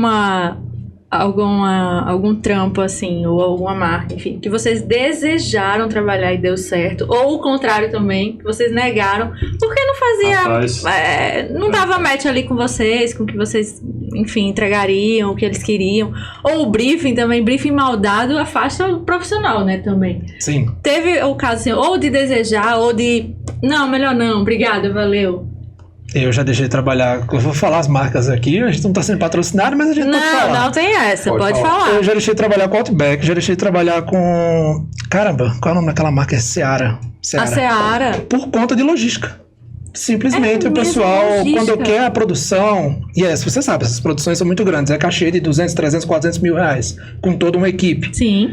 trampo, assim, ou alguma marca, enfim, que vocês desejaram trabalhar e deu certo? Ou o contrário também, que vocês negaram, porque não fazia... não dava match ali com vocês, com o que vocês, enfim, entregariam, o que eles queriam. Ou o briefing também, briefing mal dado afasta o profissional, né, também. Sim. Teve o caso, assim, ou de desejar, ou de... Não, melhor não, obrigada, valeu. Eu já deixei de trabalhar, eu vou falar as marcas aqui, a gente não está sendo patrocinado, mas a gente pode falar. Não tem essa, pode falar. Eu já deixei de trabalhar com Outback, já deixei de trabalhar com... Caramba, qual é o nome daquela marca? É Seara. A Seara. Por conta de logística. Simplesmente o pessoal, quando quer a produção... você sabe, essas produções são muito grandes, é cachê de 200, 300, 400 mil reais, com toda uma equipe. Sim.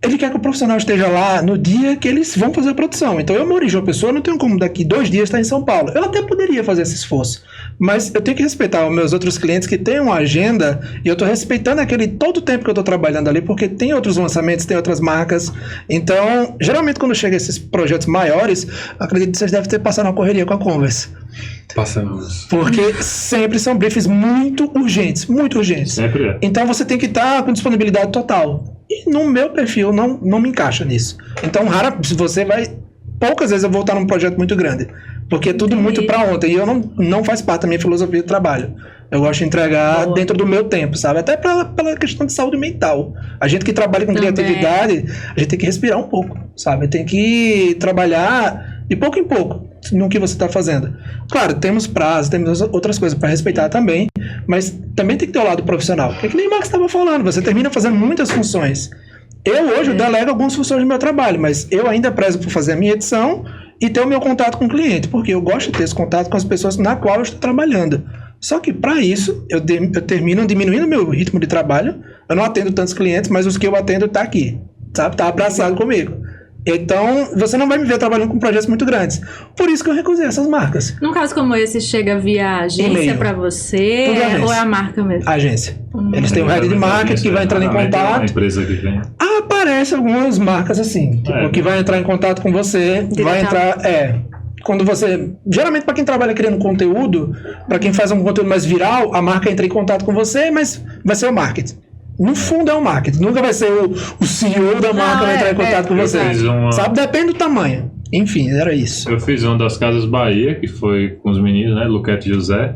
Ele quer que o profissional esteja lá no dia que eles vão fazer a produção. Então, eu moro em João Pessoa, não tenho como daqui 2 dias estar em São Paulo. Eu até poderia fazer esse esforço, mas eu tenho que respeitar os meus outros clientes que têm uma agenda e eu estou respeitando todo o tempo que eu estou trabalhando ali, porque tem outros lançamentos, tem outras marcas. Então, geralmente, quando chega esses projetos maiores, acredito que vocês devem ter passado uma correria com a Converse. Passamos. Porque sempre são briefs muito urgentes, muito urgentes. Sempre é. Então, você tem que estar com disponibilidade total. E no meu perfil não me encaixa nisso. Então, poucas vezes eu vou estar num projeto muito grande. Porque é tudo muito pra ontem. E eu não faz parte da minha filosofia de trabalho. Eu gosto de entregar dentro do meu tempo, sabe? Até pela questão de saúde mental. A gente que trabalha com criatividade, a gente tem que respirar um pouco, sabe? Tem que trabalhar de pouco em pouco no que você está fazendo. Claro, temos prazos, temos outras coisas para respeitar também, mas também tem que ter o lado profissional. Porque que nem o Max estava falando, você termina fazendo muitas funções. Eu hoje delego algumas funções do meu trabalho, mas eu ainda prezo por fazer a minha edição e ter o meu contato com o cliente, porque eu gosto de ter esse contato com as pessoas na qual eu estou trabalhando. Só que para isso, eu termino diminuindo meu ritmo de trabalho. Eu não atendo tantos clientes, mas os que eu atendo tá aqui, sabe? Tá abraçado comigo. Então, você não vai me ver trabalhando com projetos muito grandes. Por isso que eu recusei essas marcas. Num caso como esse, chega via agência para você? Ou é a marca mesmo? Agência. Eles têm um head de marketing que vai entrar em contato. Uma empresa que tem. Aparece algumas marcas assim, tipo, que vai entrar em contato com você, vai entrar... quando você... Geralmente, para quem trabalha criando conteúdo, para quem faz um conteúdo mais viral, a marca entra em contato com você, mas vai ser o marketing. No fundo é o marketing. Nunca vai ser o CEO da marca vai entrar em contato com você. Sabe? Depende do tamanho. Enfim, era isso. Eu fiz uma das Casas Bahia, que foi com os meninos, né? Luquete e José.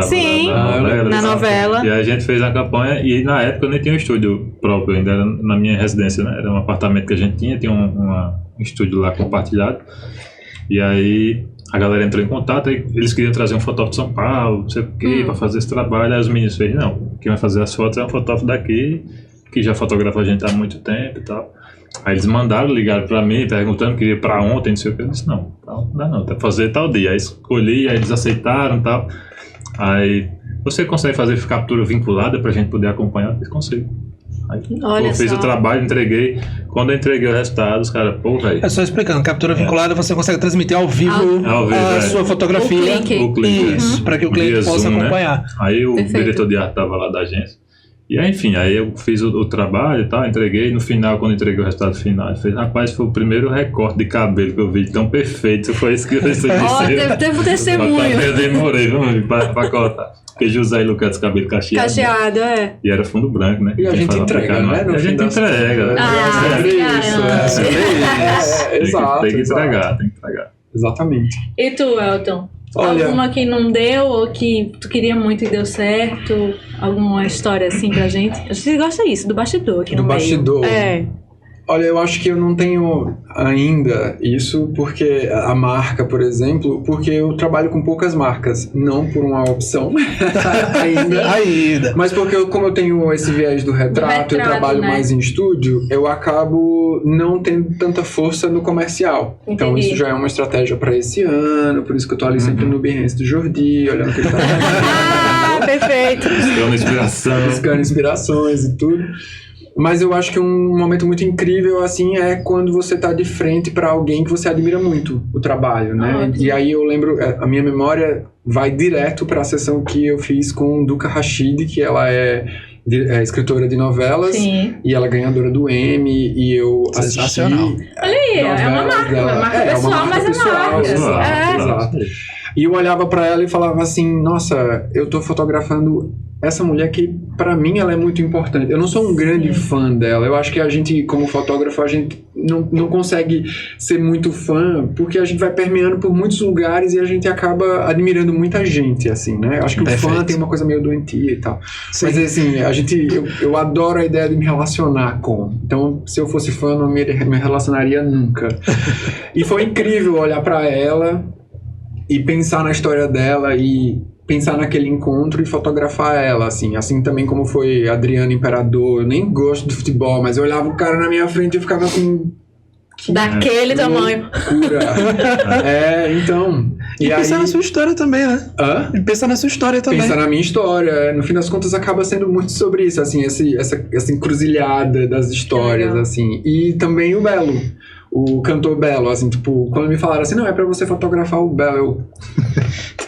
Sim, na novela. E aí a gente fez a campanha e na época eu nem tinha um estúdio próprio, ainda era na minha residência, né? Era um apartamento que a gente tinha um estúdio lá compartilhado. E aí a galera entrou em contato, aí eles queriam trazer um fotógrafo de São Paulo, não sei o quê, pra fazer esse trabalho. Aí os meninos fez, não, quem vai fazer as fotos é um fotógrafo daqui, que já fotografa a gente há muito tempo e tal. Aí eles ligaram pra mim, perguntando que ia pra ontem, não sei o que. Eu disse, não dá não, tem que fazer tal dia. Aí escolhi, aí eles aceitaram e tal. Aí, você consegue fazer captura vinculada pra gente poder acompanhar? Eu consigo. Aí, eu fiz o trabalho, entreguei. Quando eu entreguei o resultado, os caras, pô, velho. É só explicando, captura vinculada você consegue transmitir ao vivo a sua fotografia. O clique. Isso, para que o cliente possa acompanhar. Né? Aí o diretor de arte tava lá da agência. E aí, enfim, aí eu fiz o trabalho e tal, entreguei. No final, quando entreguei o resultado final, eu falei, rapaz, foi o primeiro recorte de cabelo que eu vi tão perfeito. Foi isso que eu recebi. Teve um testemunho. Eu demorei, vamos pra cortar. Porque José e Lucas, cabelo cacheado. Cacheado, E era fundo branco, né? E a gente entrega, né? A gente entrega. Exato. Tem que entregar. Exatamente. E tu, Elton? Olha, alguma que não deu ou que tu queria muito e deu certo? Alguma história assim pra gente? A gente gosta disso, do bastidor aqui no meio. Do bastidor? Olha, eu acho que eu não tenho ainda isso, porque a marca, por exemplo, porque eu trabalho com poucas marcas, não por uma opção ainda. Mas porque como eu tenho esse viés do retrato, eu trabalho mais em estúdio, eu acabo não tendo tanta força no comercial. Entendi. Então isso já é uma estratégia para esse ano, por isso que eu tô ali sempre no Behance do Jordi, olhando o que ele tá fazendo. Perfeito. Buscando inspirações e tudo. Mas eu acho que um momento muito incrível, assim, é quando você tá de frente para alguém que você admira muito o trabalho, né? E aí eu lembro, a minha memória vai direto para a sessão que eu fiz com Duca Rachid, que ela é escritora de novelas. Sim. E ela é ganhadora do Emmy, e eu assisti. Olha aí, é uma marca pessoal, mas é marca. Exato. E eu olhava para ela e falava assim, nossa, eu tô fotografando essa mulher que, pra mim, ela é muito importante. Eu não sou um grande fã dela. Eu acho que a gente, como fotógrafo, a gente não consegue ser muito fã, porque a gente vai permeando por muitos lugares e a gente acaba admirando muita gente, assim, né? Eu acho que o fã tem uma coisa meio doentia e tal. Sim. Mas, assim, eu adoro a ideia de me relacionar com. Então, se eu fosse fã, eu não me relacionaria nunca. E foi incrível olhar pra ela e pensar na história dela e pensar naquele encontro e fotografar ela, assim também como foi Adriano Imperador. Eu nem gosto de futebol, mas eu olhava o cara na minha frente e ficava assim... Daquele tamanho. Então... E pensar na sua história também, né? E pensar na sua história também. Pensar na minha história. No fim das contas, acaba sendo muito sobre isso, assim, essa encruzilhada das histórias, assim. E também o Belo. O cantor Belo, assim, tipo, quando me falaram assim, não, é pra você fotografar o Belo, eu...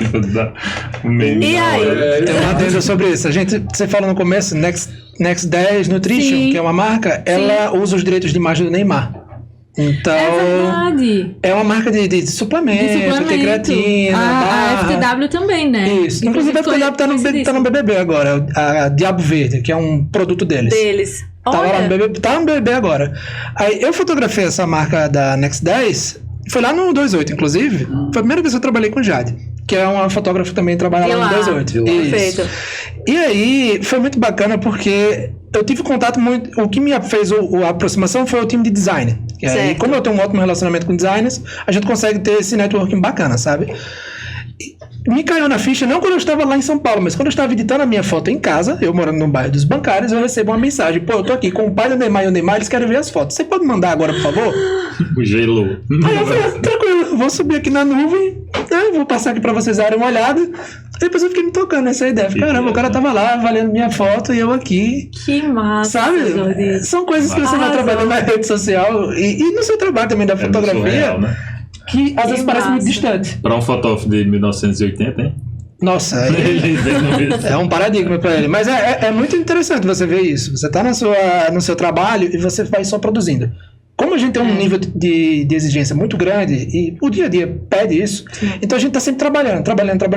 E aí? Tem uma adenda sobre isso. Você fala no começo, Next 10 Nutrition, que é uma marca, ela usa os direitos de imagem do Neymar. Então, é uma marca de suplemento, tem creatina, a FTW também, né? Isso. Inclusive a FTW tá no BBB agora, a Diabo Verde, que é um produto deles. Tá no BBB agora. Aí eu fotografei essa marca da Next 10, foi lá no 28, inclusive. Foi a primeira vez que eu trabalhei com Jade, que é uma fotógrafa que também trabalha lá no 28. Perfeito. E aí foi muito bacana porque eu tive contato muito. O que me fez a aproximação foi o time de design. E aí, como eu tenho um ótimo relacionamento com designers, a gente consegue ter esse networking bacana, sabe? Me caiu na ficha, não quando eu estava lá em São Paulo, mas quando eu estava editando a minha foto em casa, eu morando no bairro dos Bancários, eu recebo uma mensagem: pô, eu tô aqui com o pai do Neymar e o Neymar, eles querem ver as fotos. Você pode mandar agora, por favor? O gelo. Aí eu falei: tranquilo, vou subir aqui na nuvem, vou passar aqui pra vocês darem uma olhada. E depois eu fiquei me tocando nessa ideia. Caramba, o cara tava lá avaliando minha foto e eu aqui. Que massa. Sabe? Jordi. São coisas que você vai trabalhando na rede social e no seu trabalho também da fotografia. Surreal, né? Que às vezes parece muito distante. Para um fotógrafo de 1980, hein? Nossa, é um paradigma para ele. Mas é muito interessante você ver isso. Você tá no seu trabalho e você vai só produzindo. como a gente tem um nível de exigência muito grande e o dia a dia pede isso, então a gente tá sempre trabalhando,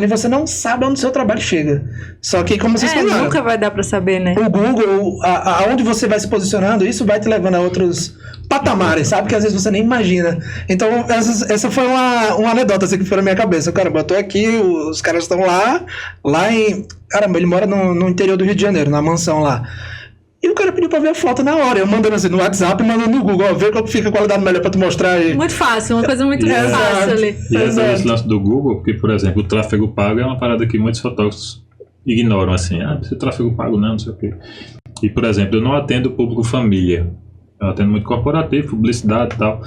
e você não sabe onde o seu trabalho chega. Só que, como vocês falaram, nunca vai dar pra saber, né? O Google, aonde você vai se posicionando, isso vai te levando a outros patamares, sabe? Que às vezes você nem imagina. Então, essa foi uma anedota assim, que foi na minha cabeça. Caramba, eu tô aqui, os caras estão lá em... Caramba, ele mora no interior do Rio de Janeiro, na mansão lá. E o cara pediu pra ver a foto na hora. Eu mandando assim no WhatsApp e mandando no Google. Ó, vê qual fica a qualidade melhor pra tu mostrar aí. Muito fácil, uma coisa muito fácil ali. E esse lance do Google, porque, por exemplo, o tráfego pago é uma parada que muitos fotógrafos ignoram, assim. Esse tráfego pago não sei o quê. E, por exemplo, eu não atendo público família. Eu atendo muito corporativo, publicidade e tal.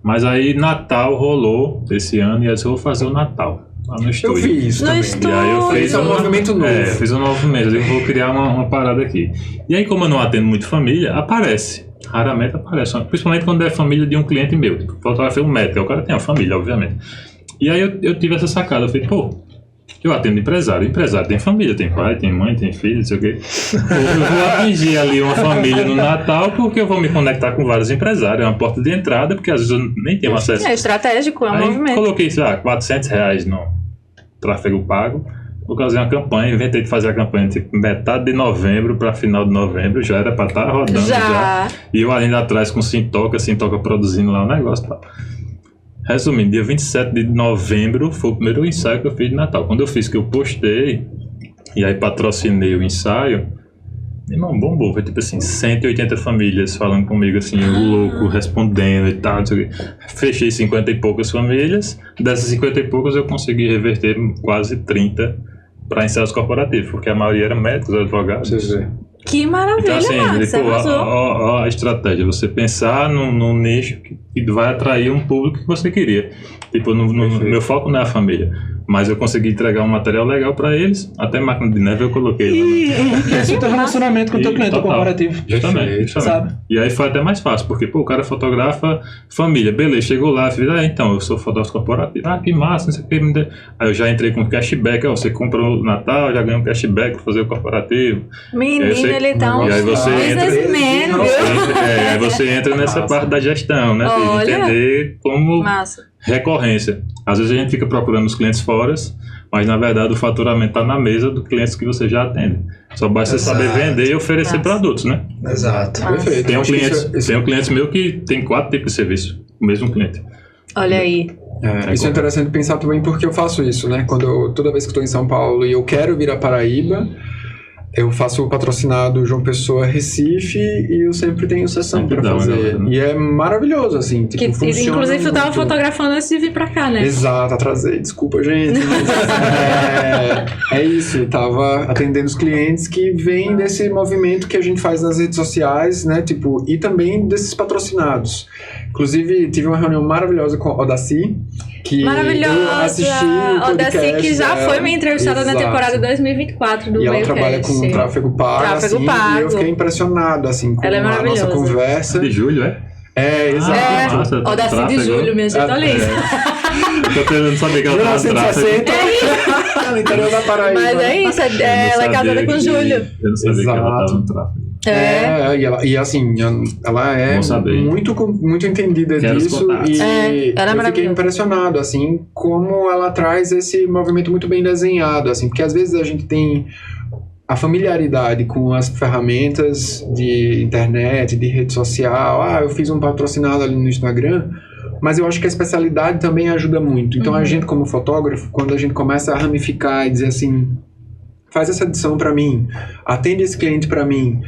Mas aí Natal rolou esse ano e eu disse, eu vou fazer o Natal. Lá no estúdio. Eu vi isso também. E aí eu fiz um movimento novo. Fiz um movimento. Eu vou criar uma parada aqui. E aí, como eu não atendo muito família, aparece. Raramente aparece. Principalmente quando é família de um cliente meu. Fotografia um médico. O cara tem uma família, obviamente. E aí eu tive essa sacada. Eu falei, eu atendo empresário. Empresário tem família, tem pai, tem mãe, tem filho, não sei o quê. Eu vou atingir ali uma família no Natal porque eu vou me conectar com vários empresários. É uma porta de entrada, porque às vezes eu nem tenho acesso. É estratégico, é um movimento. Coloquei, sei lá, R$400 no tráfego pago. Vou fazer uma campanha, inventei de fazer a campanha tipo metade de novembro para final de novembro, já era para estar rodando já. E eu ainda atrás com Sintoca produzindo lá o negócio e tal. Resumindo, dia 27 de novembro foi o primeiro ensaio que eu fiz de Natal. Quando eu fiz que eu postei, e aí patrocinei o ensaio, irmão, bombou. Foi tipo assim, 180 famílias falando comigo assim, eu louco, respondendo e tal, não sei o quê. Fechei 50 e poucas famílias. Dessas 50 e poucas eu consegui reverter quase 30 para ensaios corporativos, porque a maioria era médicos, advogados. Que maravilha, então, assim, a estratégia, você pensar num nicho que vai atrair um público que você queria. Tipo, meu foco não é a família, mas eu consegui entregar um material legal para eles, até máquina de neve eu coloquei. E esse é o teu relacionamento com o teu cliente corporativo. Justamente. Sabe? E aí foi até mais fácil, porque o cara fotografa família, beleza, chegou lá, fiz, então, eu sou fotógrafo corporativo, que massa, não sei o que. Aí eu já entrei com cashback, você compra o Natal, já ganha um cashback para fazer o corporativo. Menino, ele tá um e aí você businessman, você entra nessa parte da gestão, né? De entender como recorrência. Às vezes a gente fica procurando os clientes fora, mas na verdade o faturamento está na mesa dos clientes que você já atende. Só basta você saber vender e oferecer produtos, né? Exato. Perfeito. Tem um cliente meu que tem 4 tipos de serviço, o mesmo cliente. Olha aí. Isso é interessante pensar também porque eu faço isso, né? Toda vez que estou em São Paulo e eu quero vir a Paraíba, eu faço o patrocinado João Pessoa Recife e eu sempre tenho sessão para fazer. E é maravilhoso, assim. Tipo, funciona inclusive, muito. Tu tava fotografando antes de vir pra cá, né? Exato, atrasei. Desculpa, gente. Mas é isso. Eu tava atendendo os clientes que vêm desse movimento que a gente faz nas redes sociais, né? Tipo, e também desses patrocinados. Inclusive, tive uma reunião maravilhosa com a Odaci, que eu assisti o podcast. Odaci, que já foi minha entrevistada na temporada 2024 do Meio Cast. E ela trabalha com tráfego pago, assim, e eu fiquei impressionado, assim, com a nossa conversa. De julho, é? Exato. Odaci de julho, minha gente, olha isso. Tô querendo saber que ela tá no tráfego. No interior da Paraíba. Mas é isso, ela é casada com Júlio. Eu não sabia que ela tava no tráfego. E assim, ela é muito entendida disso e eu fiquei impressionado, assim, como ela traz esse movimento muito bem desenhado, assim, porque às vezes a gente tem a familiaridade com as ferramentas de internet, de rede social, eu fiz um patrocinado ali no Instagram, mas eu acho que a especialidade também ajuda muito. Então a gente como fotógrafo, quando a gente começa a ramificar e dizer assim, faz essa edição para mim, atende esse cliente para mim,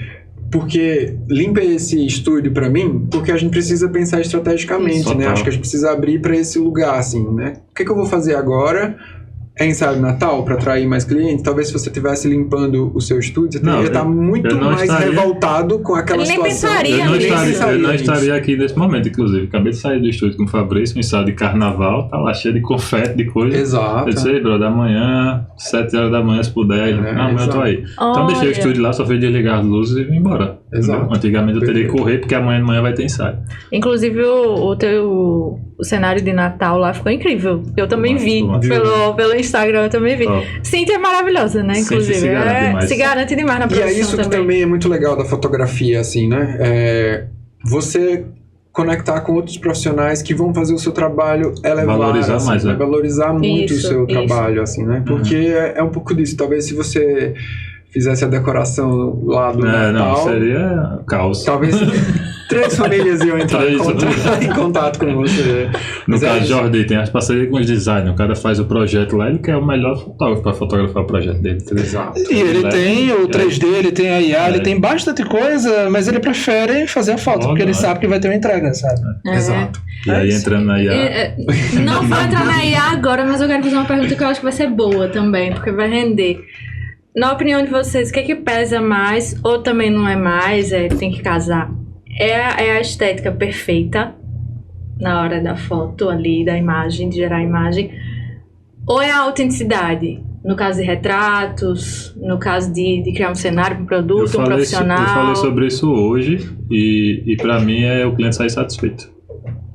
porque limpa esse estúdio para mim, porque a gente precisa pensar estrategicamente, né? Acho que a gente precisa abrir para esse lugar, assim, né? O que eu vou fazer agora? É ensaio de Natal para atrair mais clientes? Talvez se você estivesse limpando o seu estúdio, você ia estar muito mais revoltado com aquela situação. Eu não estaria aqui nesse momento, inclusive. Acabei de sair do estúdio com o Fabrício, um ensaio de carnaval, tá lá cheio de confete, de coisa. Exato. Eu disse, brother, amanhã, 7 horas da manhã, se puder. Amanhã eu tô aí. Então deixei o estúdio lá, só fui desligar as luzes e vim embora. Exato. Antigamente eu teria que correr, porque amanhã de manhã vai ter ensaio. Inclusive o cenário de Natal lá ficou incrível. Eu também vi pelo Instagram, eu também vi. Cíntia é maravilhosa, né? Inclusive. Se garante demais na produção. E é isso que também é muito legal da fotografia, assim, né? Você conectar com outros profissionais que vão fazer o seu trabalho elevar, valorizar assim, mais, né? Valorizar muito Isso, o seu trabalho, assim, né? Porque é um pouco disso. Talvez se você fizesse a decoração lá do Natal... Não, seria caos. Talvez 3 famílias iam entrar em contato com você. No caso, Jordi tem as parcerias com os designers. O cara faz o projeto lá, ele quer o melhor fotógrafo para fotografar o projeto dele. Exato. E ele tem o 3D, ele tem a IA, ele tem bastante coisa, mas ele prefere fazer a foto, porque ele sabe que vai ter uma entrega, sabe? Exato. E aí entrando na IA... Não vou entrar na IA agora, mas eu quero fazer uma pergunta que eu acho que vai ser boa também, porque vai render. Na opinião de vocês, o que pesa mais, ou também não é mais, tem que casar? É a estética perfeita na hora da foto ali, da imagem, de gerar a imagem, ou é a autenticidade? No caso de retratos, no caso de criar um cenário, um produto, um profissional. Eu falei sobre isso hoje e pra mim é o cliente sair satisfeito.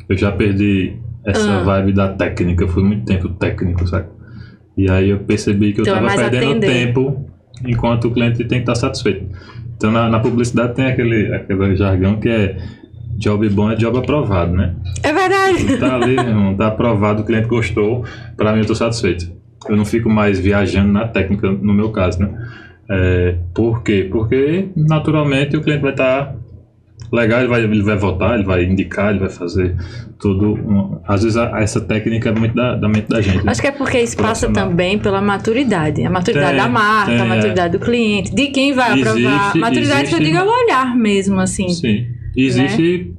Eu já perdi essa vibe da técnica, eu fui muito tempo técnico, sabe? E aí eu percebi que eu tava perdendo tempo enquanto o cliente tem que estar satisfeito. Então na publicidade tem aquele jargão que é job bom é job aprovado, né? É verdade. Tá ali, irmão, tá aprovado, o cliente gostou, pra mim eu tô satisfeito. Eu não fico mais viajando na técnica, no meu caso, né? Por quê? Porque naturalmente o cliente vai estar legal, ele vai votar, ele vai indicar, ele vai fazer tudo. Às vezes essa técnica é muito da mente da gente. Acho que é porque isso passa também pela maturidade. A maturidade da marca, a maturidade do cliente, de quem vai aprovar. Maturidade que eu digo é o olhar mesmo, assim. Sim. E existe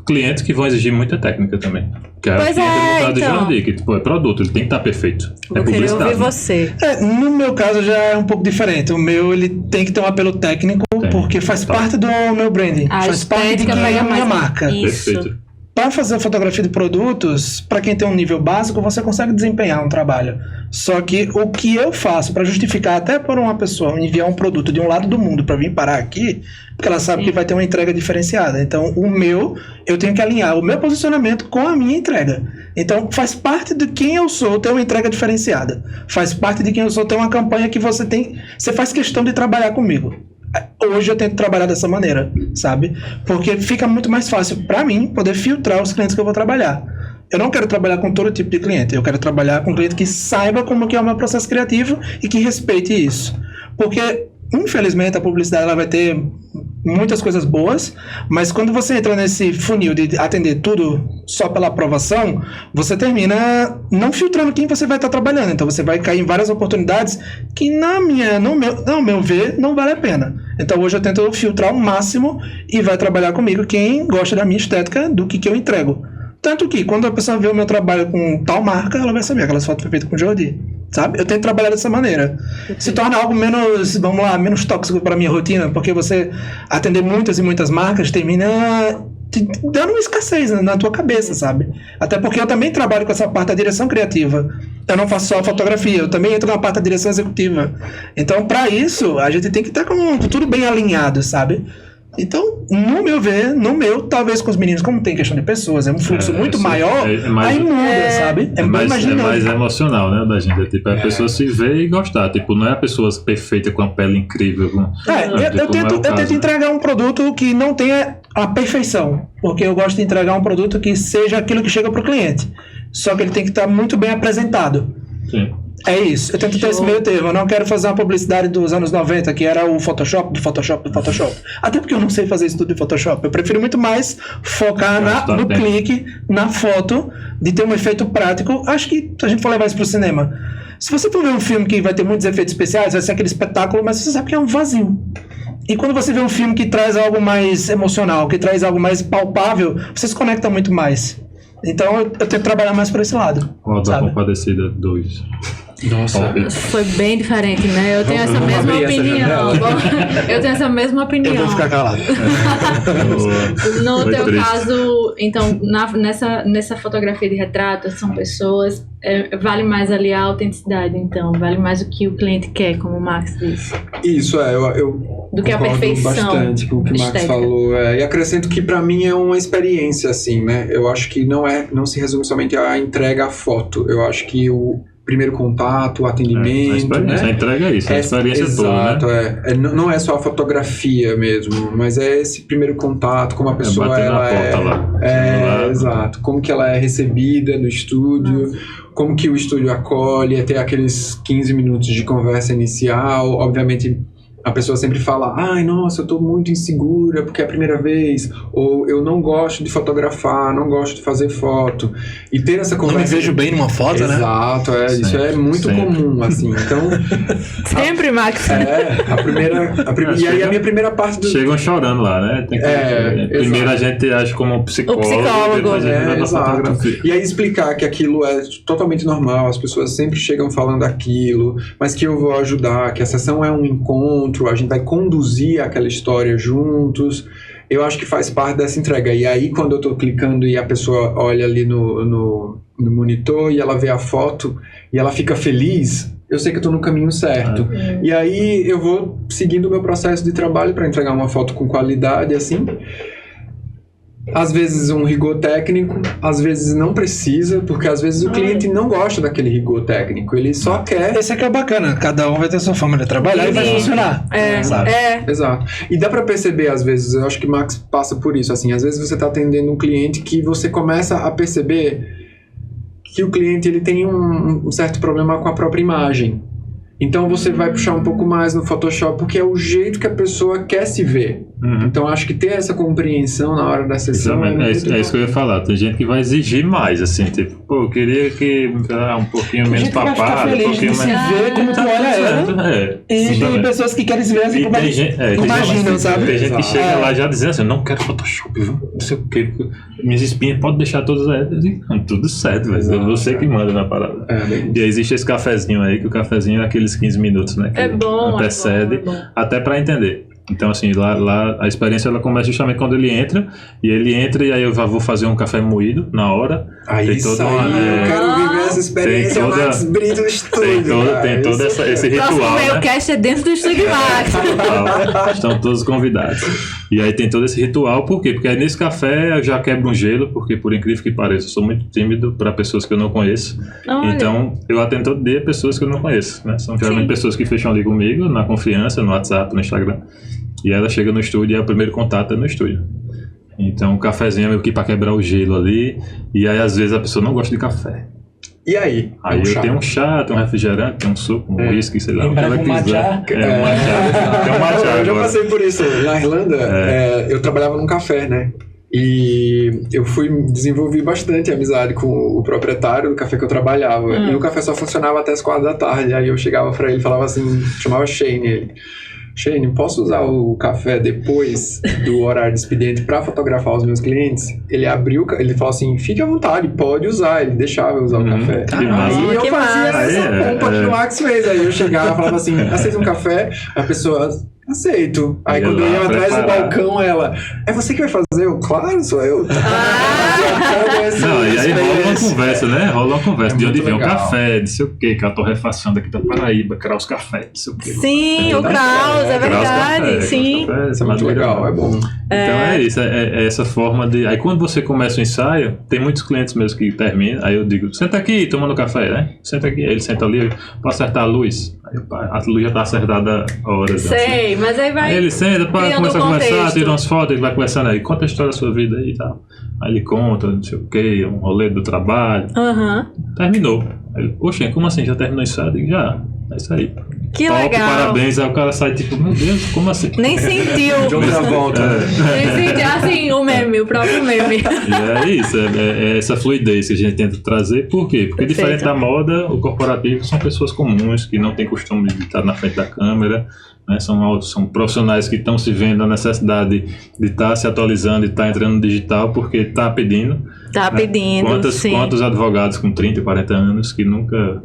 clientes que vão exigir muita técnica também. Que é pois então. Que tipo, é produto, ele tem que estar perfeito. Eu queria ouvir você. No meu caso já é um pouco diferente. O meu, ele tem que ter um apelo técnico, porque faz parte do meu branding. Faz parte de quem é a minha marca. Isso. Perfeito. Para fazer fotografia de produtos, para quem tem um nível básico, você consegue desempenhar um trabalho. Só que o que eu faço para justificar até por uma pessoa enviar um produto de um lado do mundo para vir parar aqui, porque ela sabe que vai ter uma entrega diferenciada. Então, eu tenho que alinhar o meu posicionamento com a minha entrega. Então, faz parte de quem eu sou ter uma entrega diferenciada. Faz parte de quem eu sou ter uma campanha que você faz questão de trabalhar comigo. Hoje eu tento trabalhar dessa maneira, sabe? Porque fica muito mais fácil para mim poder filtrar os clientes que eu vou trabalhar. Eu não quero trabalhar com todo tipo de cliente. Eu quero trabalhar com um cliente que saiba como que é o meu processo criativo e que respeite isso. Porque, infelizmente, a publicidade ela vai ter muitas coisas boas, mas quando você entra nesse funil de atender tudo só pela aprovação, você termina não filtrando quem você vai estar trabalhando. Então você vai cair em várias oportunidades que no meu ver, não vale a pena. Então hoje eu tento filtrar o máximo e vai trabalhar comigo quem gosta da minha estética, do que eu entrego. Tanto que quando a pessoa vê o meu trabalho com tal marca, ela vai saber aquelas fotos foi feitas com o Jordi. Sabe? Eu tento trabalhar dessa maneira. Se torna algo menos tóxico para a minha rotina, porque você atender muitas e muitas marcas termina te dando uma escassez na tua cabeça, sabe? Até porque eu também trabalho com essa parte da direção criativa. Eu não faço só fotografia, eu também entro na parte da direção executiva. Então, para isso, a gente tem que estar com tudo bem alinhado, sabe? Então, no meu, talvez com os meninos, como tem questão de pessoas, é um fluxo muito maior, aí muda, sabe? É mais emocional, né, da gente. Tipo, a pessoa se vê e gostar. Tipo, não é a pessoa perfeita com a pele incrível. Eu tento entregar um produto que não tenha a perfeição, porque eu gosto de entregar um produto que seja aquilo que chega pro cliente. Só que ele tem que estar muito bem apresentado. Sim. É isso, eu tento ter esse meio termo. Eu não quero fazer uma publicidade dos anos 90, que era o Photoshop do Photoshop. Até porque eu não sei fazer isso tudo de Photoshop. Eu prefiro muito mais focar no clique, na foto, de ter um efeito prático. Acho que se a gente for levar isso pro cinema, se você for ver um filme que vai ter muitos efeitos especiais, vai ser aquele espetáculo, mas você sabe que é um vazio. E quando você vê um filme que traz algo mais emocional, que traz algo mais palpável, você se conecta muito mais. Então eu tento trabalhar mais por esse lado. O da Compadecida 2. Nossa, foi bem diferente, né? Eu tenho essa mesma opinião. Eu tenho essa mesma opinião. Eu vou ficar calado. No teu caso, então, nessa fotografia de retrato, são pessoas, vale mais ali a autenticidade, então, vale mais o que o cliente quer, como o Max disse. Isso, eu do que a perfeição bastante com o que o Max falou. E acrescento que pra mim é uma experiência, assim, né? Eu acho que não se resume somente à entrega à foto. Eu acho que primeiro contato, o atendimento, né? A entrega é isso, a experiência exato, toda, né? Não é só a fotografia mesmo, mas é esse primeiro contato, como a pessoa exato, como que ela é recebida no estúdio, como que o estúdio acolhe, ter aqueles 15 minutos de conversa inicial, obviamente. A pessoa sempre fala, ai, nossa, eu tô muito insegura porque é a primeira vez, ou eu não gosto de fotografar, não gosto de fazer foto. E ter essa conversa... Não me vejo bem numa foto, né? Exato, isso é muito comum, assim. Então... Sempre, Max. E aí a minha primeira parte do... Chegam chorando lá, né? Primeiro a gente age como psicólogo. Depois a gente vai na fotografia. E aí explicar que aquilo é totalmente normal, as pessoas sempre chegam falando aquilo, mas que eu vou ajudar, que a sessão é um encontro, a gente vai conduzir aquela história juntos. Eu acho que faz parte dessa entrega. E aí, quando eu tô clicando e a pessoa olha ali no monitor e ela vê a foto e ela fica feliz, eu sei que eu tô no caminho certo. E aí, eu vou seguindo o meu processo de trabalho para entregar uma foto com qualidade, assim. Às vezes um rigor técnico, às vezes não precisa, porque às vezes o cliente não gosta daquele rigor técnico, ele só quer... Esse aqui é o bacana, cada um vai ter sua forma de trabalhar e vai funcionar. Exato. E dá pra perceber às vezes, eu acho que Max passa por isso, assim, às vezes você tá atendendo um cliente que você começa a perceber que o cliente ele tem um certo problema com a própria imagem. Então você vai puxar um pouco mais no Photoshop, porque é o jeito que a pessoa quer se ver. Então acho que ter essa compreensão na hora da sessão é isso que eu ia falar. Tem gente que vai exigir mais, assim, tipo, pô, eu queria que um pouquinho menos papado, um pouquinho mais... se ver como tu olha ela. E tem pessoas que querem se ver assim como imaginam, sabe? Tem gente que chega lá já dizendo assim, não quero Photoshop, não sei o que, minhas espinhas pode deixar todas tudo certo, velho. É você que manda na parada. E aí existe esse cafezinho aí, que o cafezinho é aqueles 15 minutos, né? Que antecede, até pra entender. Então, assim, lá a experiência ela começa justamente quando ele entra, e aí eu vou fazer um café moído na hora. Eu quero viver essa experiência, Max Brito no estúdio. Tem todo esse ritual, o meu cast é dentro do estúdio Max. Estão todos convidados. E aí tem todo esse ritual, por quê? Porque aí nesse café eu já quebro um gelo, porque por incrível que pareça, eu sou muito tímido para pessoas que eu não conheço. Olha. Então, eu atendo todo dia pessoas que eu não conheço, né? São geralmente pessoas que fecham ali comigo, na confiança, no WhatsApp, no Instagram. E ela chega no estúdio e o primeiro contato é no estúdio. Então, o cafezinho é meio que para quebrar o gelo ali. E aí, às vezes, a pessoa não gosta de café. E aí? Aí eu tenho um chá, tenho um refrigerante, tenho um suco, um whisky, sei lá. Um matcha. Um matcha. Eu já passei por isso. Na Irlanda, eu trabalhava num café, né? E eu desenvolvi bastante amizade com o proprietário do café que eu trabalhava. E o café só funcionava até as 4 da tarde. Aí eu chegava pra ele e falava assim, chamava Shane ele. Shane, posso usar o café depois do horário de expediente para fotografar os meus clientes? Ele abriu, ele falou assim, fique à vontade, pode usar. Ele deixava eu usar o café. Aí eu fazia essa pompa que o Max fez. Aí eu chegava e falava assim, aceita um café? A pessoa... Aceito. Aí quando eu ia atrás do balcão, ela... É você que vai fazer? Eu, claro, sou eu. Não, e aí rola uma conversa, né? Rola uma conversa. De onde vem o café, não sei o quê, que a torrefação daqui da Paraíba, Kraus Café, não sei o quê. Sim, o Kraus, é verdade. Sim. Isso é muito legal, é bom. Então é isso, é essa forma de... Aí quando você começa o ensaio, tem muitos clientes mesmo que terminam, aí eu digo, senta aqui, tomando café, né? Senta aqui. Aí ele senta ali, para acertar a luz. Aí a luz já tá acertada horas. Sei, mas aí vai... Aí ele senta, começa a conversar, tira umas fotos, ele vai conversando aí, conta a história da sua vida aí e tal. Aí ele conta, não sei o que, um rolê do trabalho. Terminou. Aí ele, poxa, como assim? Já terminou o ensaio? Eu digo, já, é isso aí. Que top, legal. Parabéns. Aí o cara sai tipo, meu Deus, como assim? Nem sentiu. De outra volta. Nem sentiu, assim, o meme, o próprio meme. E é isso, é essa fluidez que a gente tenta trazer. Por quê? Porque diferente da moda, o corporativo são pessoas comuns que não têm costume de estar na frente da câmera, né? São profissionais que estão se vendo a necessidade de estar se atualizando e estar entrando no digital porque está pedindo. Está pedindo, Quantos advogados com 30, 40 anos que nunca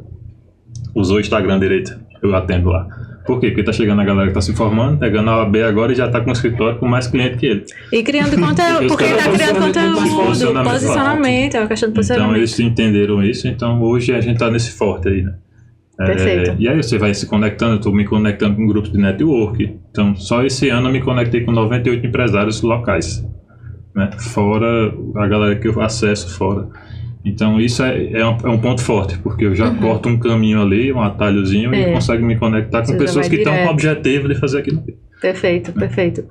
usou o Instagram direito? Eu atendo lá. Por quê? Porque tá chegando a galera que tá se formando, pegando a OAB agora e já tá com um escritório com mais cliente que ele. E criando conteúdo, porque ele tá criando conteúdo, posicionamento, é uma questão de posicionamento. Então eles entenderam isso, então hoje a gente tá nesse forte aí, né? Perfeito. E aí você vai se conectando, eu tô me conectando com grupos de network. Então só esse ano eu me conectei com 98 empresários locais, né? Fora a galera que eu acesso fora. Então isso é um ponto forte, porque eu já corto um caminho ali, um atalhozinho, e consigo me conectar com pessoas que estão com o objetivo de fazer aquilo. Perfeito, perfeito.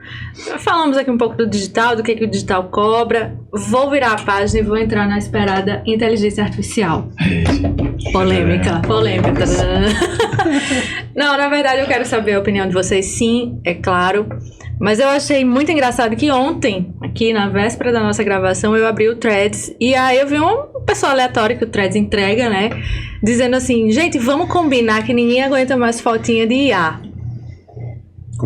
Falamos aqui um pouco do digital, do que o digital cobra. Vou virar a página e vou entrar na esperada inteligência artificial. Polêmica. Não, na verdade eu quero saber a opinião de vocês, sim, é claro. Mas eu achei muito engraçado que ontem, aqui na véspera da nossa gravação, eu abri o Threads e aí eu vi uma pessoa aleatória que o Threads entrega, né? Dizendo assim, gente, vamos combinar que ninguém aguenta mais fotinha de IA.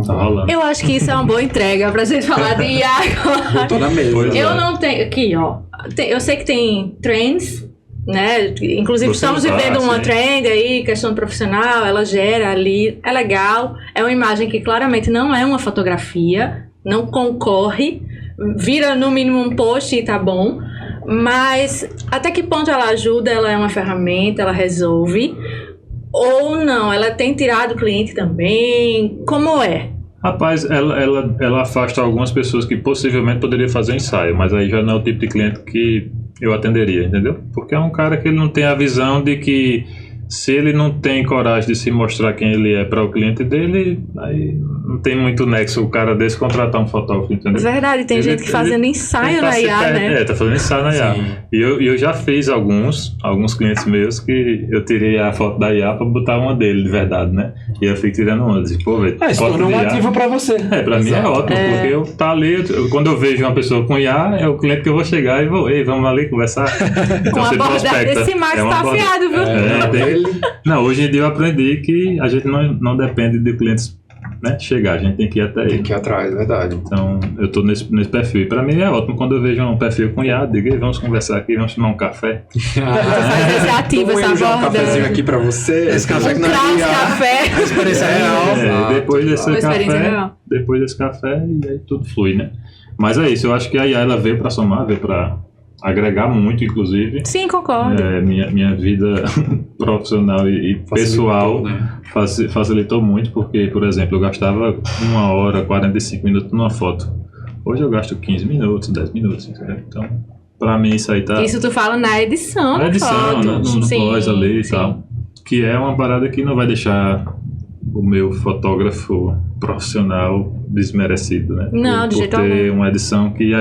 Tá rolando. Eu acho que isso é uma boa entrega pra gente falar de IA agora. Eu tô na mesa. Eu não tenho... Aqui, ó. Eu sei que tem trends, né? Inclusive estamos vivendo uma trend aí, questão profissional, ela gera ali, é legal, é uma imagem que claramente não é uma fotografia, não concorre, vira no mínimo um post e tá bom, mas até que ponto ela ajuda, ela é uma ferramenta, ela resolve, ou não, ela tem tirado o cliente também, como é? Rapaz, ela afasta algumas pessoas que possivelmente poderiam fazer ensaio, mas aí já não é o tipo de cliente que eu atenderia, entendeu? Porque é um cara que ele não tem a visão de que se ele não tem coragem de se mostrar quem ele é para o cliente dele, aí não tem muito nexo o cara desse contratar um fotógrafo, entendeu? Verdade, tem gente que fazendo ensaio na IA, né? Tá fazendo ensaio na IA. E eu já fiz alguns clientes meus que eu tirei a foto da IA para botar uma dele, de verdade, né? E eu fico tirando uma. Pô, velho, isso tornou um ativo para você. Pra mim é ótimo, porque eu tá ali, quando eu vejo uma pessoa com IA, é o cliente que eu vou chegar e vou, vamos ali conversar. Então você prospecta. Esse Max tá afiado, viu? Não, hoje em dia eu aprendi que a gente não depende de clientes, né, chegar, a gente tem que ir até ele. Tem que ir atrás, verdade. Então, eu tô nesse perfil. E pra mim é ótimo quando eu vejo um perfil com IA, digo, vamos conversar aqui, vamos tomar um café. Você ativa essa borda. Um cafezinho aqui pra você. Esse café que não é IA. Café. A experiência real. Depois desse café, e aí tudo flui, né? Mas é isso, eu acho que a IA ela veio pra somar, veio pra agregar muito, inclusive. Sim, concordo. Minha vida profissional e pessoal facilitou muito, porque, por exemplo, eu gastava 1 hora, 45 minutos numa foto. Hoje eu gasto 15 minutos, 10 minutos, entendeu? Então, pra mim isso aí tá... Isso tu fala na edição, na edição, foto. no pós ali e tal. Que é uma parada que não vai deixar o meu fotógrafo profissional desmerecido, né? Não, de jeito algum. Por ter uma edição que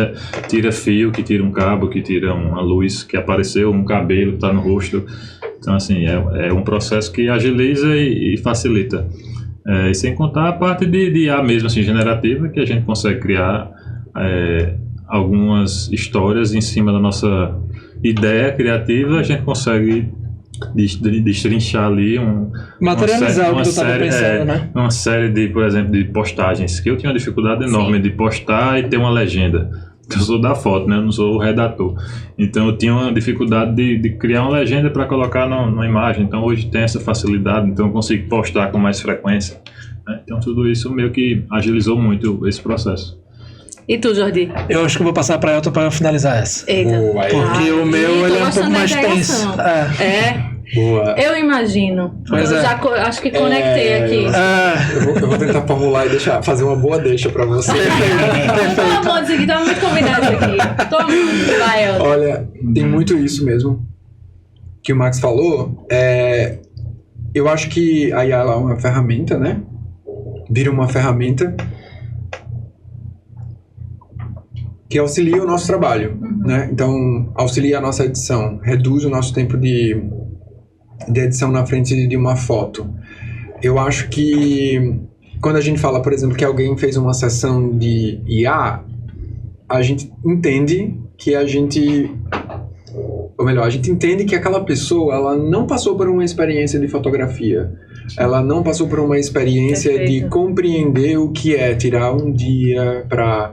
tira fio, que tira um cabo, que tira uma luz que apareceu, um cabelo que tá no rosto. Então, assim, é um processo que agiliza e facilita. E sem contar a parte de IA mesmo, assim, generativa, que a gente consegue criar algumas histórias em cima da nossa ideia criativa, a gente consegue destrinchar ali materializar o que tu estava pensando, né? Uma série de, por exemplo, de postagens que eu tinha uma dificuldade enorme de postar e ter uma legenda. Eu sou da foto, né? Eu não sou o redator. Então eu tinha uma dificuldade de criar uma legenda para colocar na imagem. Então hoje tem essa facilidade, então eu consigo postar com mais frequência, né? Então tudo isso meio que agilizou muito esse processo. E tu, Jordi? Eu acho que eu vou passar para Elton para finalizar essa. Eita. Porque o meu ele é um pouco mais tenso. Boa. Eu imagino. Pois eu já acho que conectei aqui. Eu vou tentar formular e fazer uma boa deixa pra você. Todo mundo aqui, tá muito combinado aqui. Todo mundo, vai, Elton. Olha, tem muito isso mesmo que o Max falou. Eu acho que a IA é uma ferramenta, né? Vira uma ferramenta que auxilia o nosso trabalho, né? Então, auxilia a nossa edição, reduz o nosso tempo de edição na frente de uma foto. Eu acho que quando a gente fala, por exemplo, que alguém fez uma sessão de IA, a gente entende que a gente entende que aquela pessoa, ela não passou por uma experiência de fotografia. Ela não passou por uma experiência de compreender o que é tirar um dia para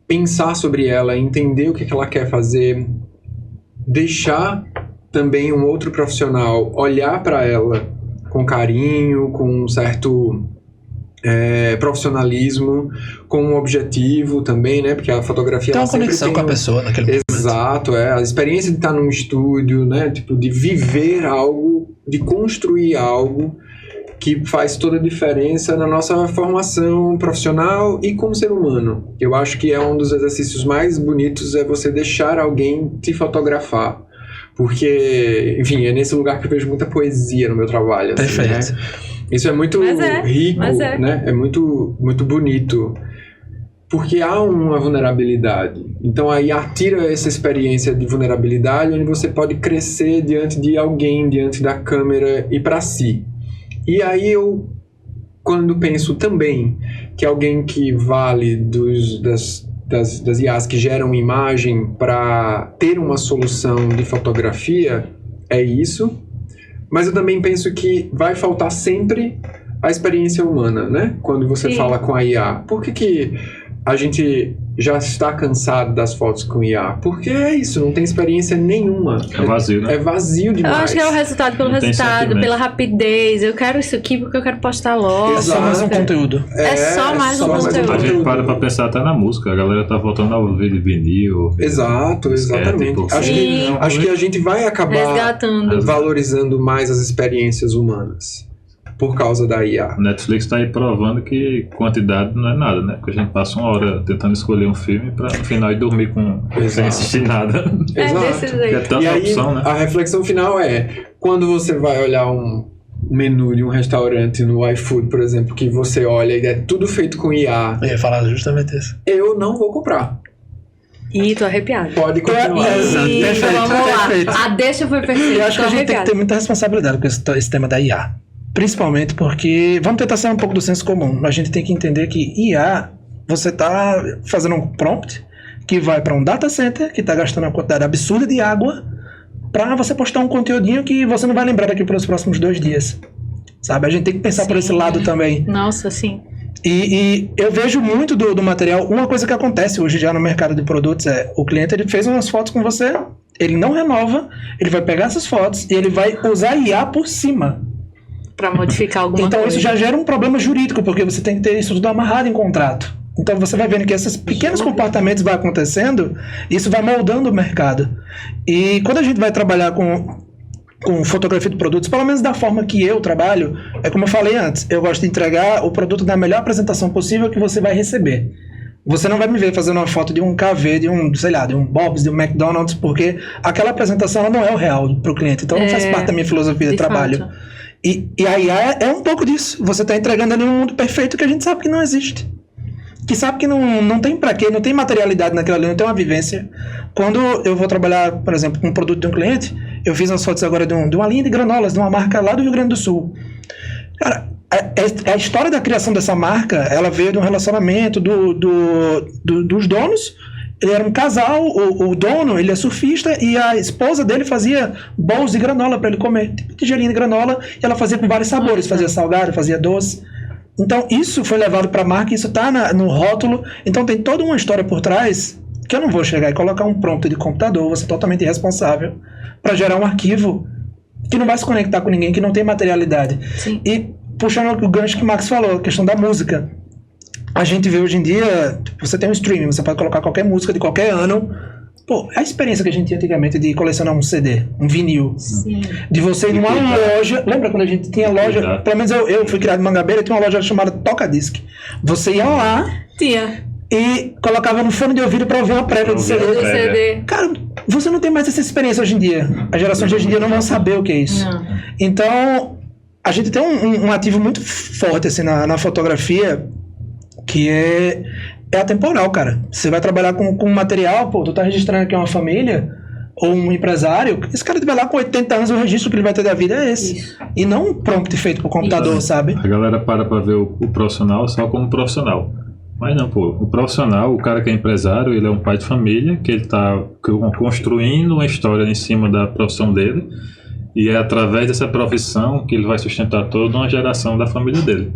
pensar sobre ela, entender o que ela quer fazer, deixar também um outro profissional olhar para ela com carinho, com um certo profissionalismo, com um objetivo também, né? Porque a fotografia... Tem uma conexão com a pessoa naquele momento. Exato, a experiência de estar num estúdio, né? Tipo, de viver algo, de construir algo que faz toda a diferença na nossa formação profissional e como ser humano. Eu acho que um dos exercícios mais bonitos é você deixar alguém te fotografar Porque, enfim, é nesse lugar que eu vejo muita poesia no meu trabalho. Assim, perfeito. Né? Isso é muito rico, né? É muito, muito bonito. Porque há uma vulnerabilidade. Então a IA tira essa experiência de vulnerabilidade onde você pode crescer diante de alguém, diante da câmera e para si. E aí eu, quando penso também que alguém que vale das IAs que geram imagem para ter uma solução de fotografia, é isso. Mas eu também penso que vai faltar sempre a experiência humana, né? Quando você fala com a IA. Por que a gente já está cansado das fotos com IA? Porque é isso, não tem experiência nenhuma. É vazio, né? É vazio demais. Eu acho que é o resultado pelo resultado, pela rapidez. Eu quero isso aqui porque eu quero postar logo. É só mais um conteúdo. É só mais um conteúdo. A gente para pra pensar até na música. A galera tá voltando ao vídeo vinil. Exato, exatamente. Acho que a gente vai acabar valorizando mais as experiências humanas por causa da IA. Netflix tá aí provando que quantidade não é nada, né? Porque a gente passa uma hora tentando escolher um filme pra no final ir dormir sem assistir nada. Desse jeito. É tanta opção, né? A reflexão final é, quando você vai olhar um menu de um restaurante no iFood, por exemplo, que você olha e é tudo feito com IA. Eu ia falar justamente isso. Eu não vou comprar. Ih, tô arrepiado. Pode continuar. Perfeito. Vamos lá. A deixa foi perfeita. Eu acho que a gente tem que ter muita responsabilidade com esse tema da IA. Principalmente porque, vamos tentar sair um pouco do senso comum. A gente tem que entender que IA, você está fazendo um prompt que vai para um data center, que está gastando uma quantidade absurda de água, para você postar um conteúdinho que você não vai lembrar daqui para os próximos 2 dias. Sabe? A gente tem que pensar por esse lado também. Nossa, sim. E eu vejo muito do material. Uma coisa que acontece hoje já no mercado de produtos é, o cliente ele fez umas fotos com você, ele não renova, ele vai pegar essas fotos e ele vai usar IA por cima. Para modificar alguma coisa. Então isso já gera um problema jurídico, porque você tem que ter isso tudo amarrado em contrato. Então você vai vendo que esses pequenos comportamentos vão acontecendo, isso vai moldando o mercado. E quando a gente vai trabalhar com fotografia de produtos, pelo menos da forma que eu trabalho, é como eu falei antes, eu gosto de entregar o produto da melhor apresentação possível que você vai receber. Você não vai me ver fazendo uma foto de um KV, de um, sei lá, de um Bob's, de um McDonald's, porque aquela apresentação ela não é o real para o cliente. Então não faz parte da minha filosofia de trabalho. Fato. E a IA é um pouco disso. Você está entregando ali um mundo perfeito que a gente sabe que não existe. Que sabe que não tem pra quê, não tem materialidade naquilo ali, não tem uma vivência. Quando eu vou trabalhar, por exemplo, com um produto de um cliente, eu fiz umas fotos agora de uma linha de granolas, de uma marca lá do Rio Grande do Sul. Cara, a história da criação dessa marca, ela veio de um relacionamento dos donos. Ele era um casal, o dono, ele é surfista e a esposa dele fazia bowls de granola para ele comer, tipo tigelinha de granola, e ela fazia com vários sabores, fazia salgado, fazia doce. Então isso foi levado para a marca, isso está no rótulo, então tem toda uma história por trás que eu não vou chegar e colocar um prompt de computador, vou ser totalmente irresponsável para gerar um arquivo que não vai se conectar com ninguém, que não tem materialidade. Sim. E puxando o gancho que o Max falou, a questão da música. A gente vê hoje em dia, você tem um streaming, você pode colocar qualquer música de qualquer ano. Pô, a experiência que a gente tinha antigamente de colecionar um CD, um vinil. Sim. De você ir numa loja. Lembra quando a gente tinha loja? Pelo menos eu fui criado em Mangabeira, tinha uma loja chamada Toca Disc. Você ia lá e colocava no fone de ouvido pra ouvir uma prévia do CD. Cara, você não tem mais essa experiência hoje em dia. As gerações de hoje em dia não vão saber o que é isso. Não. Então, a gente tem um ativo muito forte assim, na fotografia, que é atemporal, cara. Você vai trabalhar com material, pô, tu tá registrando aqui uma família ou um empresário, esse cara tiver lá com 80 anos, o registro que ele vai ter da vida é esse. Isso. E não um prompt feito por computador, sabe? A galera para ver o profissional só como profissional. Mas não, pô, o profissional, o cara que é empresário, ele é um pai de família, que ele tá construindo uma história em cima da profissão dele, e é através dessa profissão que ele vai sustentar toda uma geração da família dele.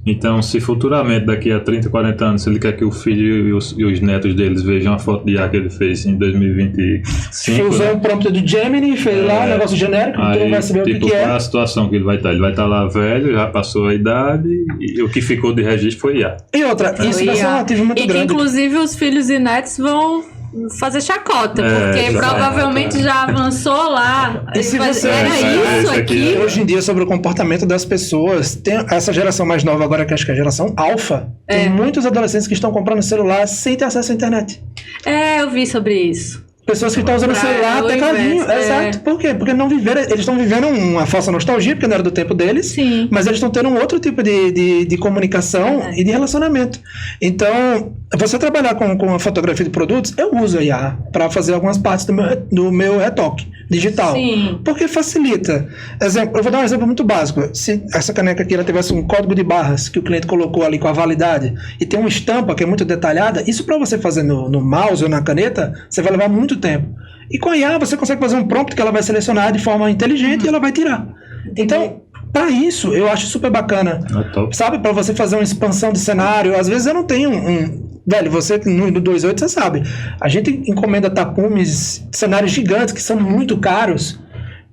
Então, se futuramente, daqui a 30, 40 anos, ele quer que o filho e os netos deles vejam a foto de IA que ele fez em 2025... Usou o prompt do Gemini, fez lá um negócio genérico, aí, então vai saber tipo, o que é. Qual é a situação que ele vai estar? Ele vai estar lá velho, já passou a idade, e o que ficou de registro foi IA. E outra, isso vai ser um ativo muito grande. E que, inclusive, os filhos e netos vão fazer chacota, porque provavelmente já avançou lá. E se você era isso aqui? Hoje em dia, sobre o comportamento das pessoas, tem essa geração mais nova agora, que acho que é a geração alfa, tem muitos adolescentes que estão comprando celular sem ter acesso à internet. Eu vi sobre isso. Pessoas que estão usando o celular tecladinho. Exato. Por quê? Porque não viveram, eles estão vivendo uma falsa nostalgia, porque não era do tempo deles. Sim. Mas eles estão tendo um outro tipo de comunicação e de relacionamento. Então, você trabalhar com a fotografia de produtos, eu uso a IA para fazer algumas partes do meu retoque digital. Sim. Porque facilita. Exemplo, eu vou dar um exemplo muito básico. Se essa caneca aqui ela tivesse um código de barras que o cliente colocou ali com a validade e tem uma estampa que é muito detalhada, isso para você fazer no mouse ou na caneta, você vai levar muito tempo. E com a IA você consegue fazer um prompt que ela vai selecionar de forma inteligente e ela vai tirar. Então, para isso, eu acho super bacana. Sabe? Para você fazer uma expansão de cenário. Às vezes eu não tenho Velho, você no 2.8 você sabe. A gente encomenda tapumes, cenários gigantes que são muito caros.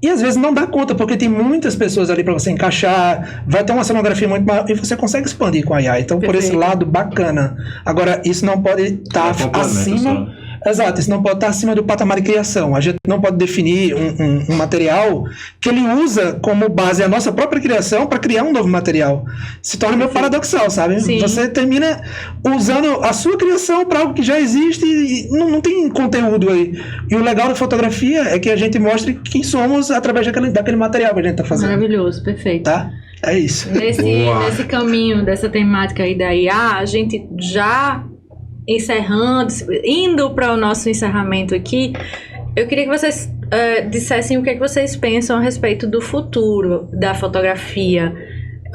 E às vezes não dá conta, porque tem muitas pessoas ali para você encaixar, vai ter uma cenografia muito maior e você consegue expandir com a IA. Então, por esse lado, bacana. Agora, isso não pode estar acima... Exato, isso não pode estar acima do patamar de criação. A gente não pode definir um material que ele usa como base a nossa própria criação para criar um novo material. Se torna meio paradoxal, sabe? Sim. Você termina usando a sua criação para algo que já existe e não tem conteúdo aí. E o legal da fotografia é que a gente mostre quem somos através daquele material que a gente está fazendo. Maravilhoso, perfeito. Tá? É isso. Nesse caminho dessa temática aí da IA, a gente já... encerrando, indo para o nosso encerramento aqui, eu queria que vocês dissessem o que é que vocês pensam a respeito do futuro da fotografia.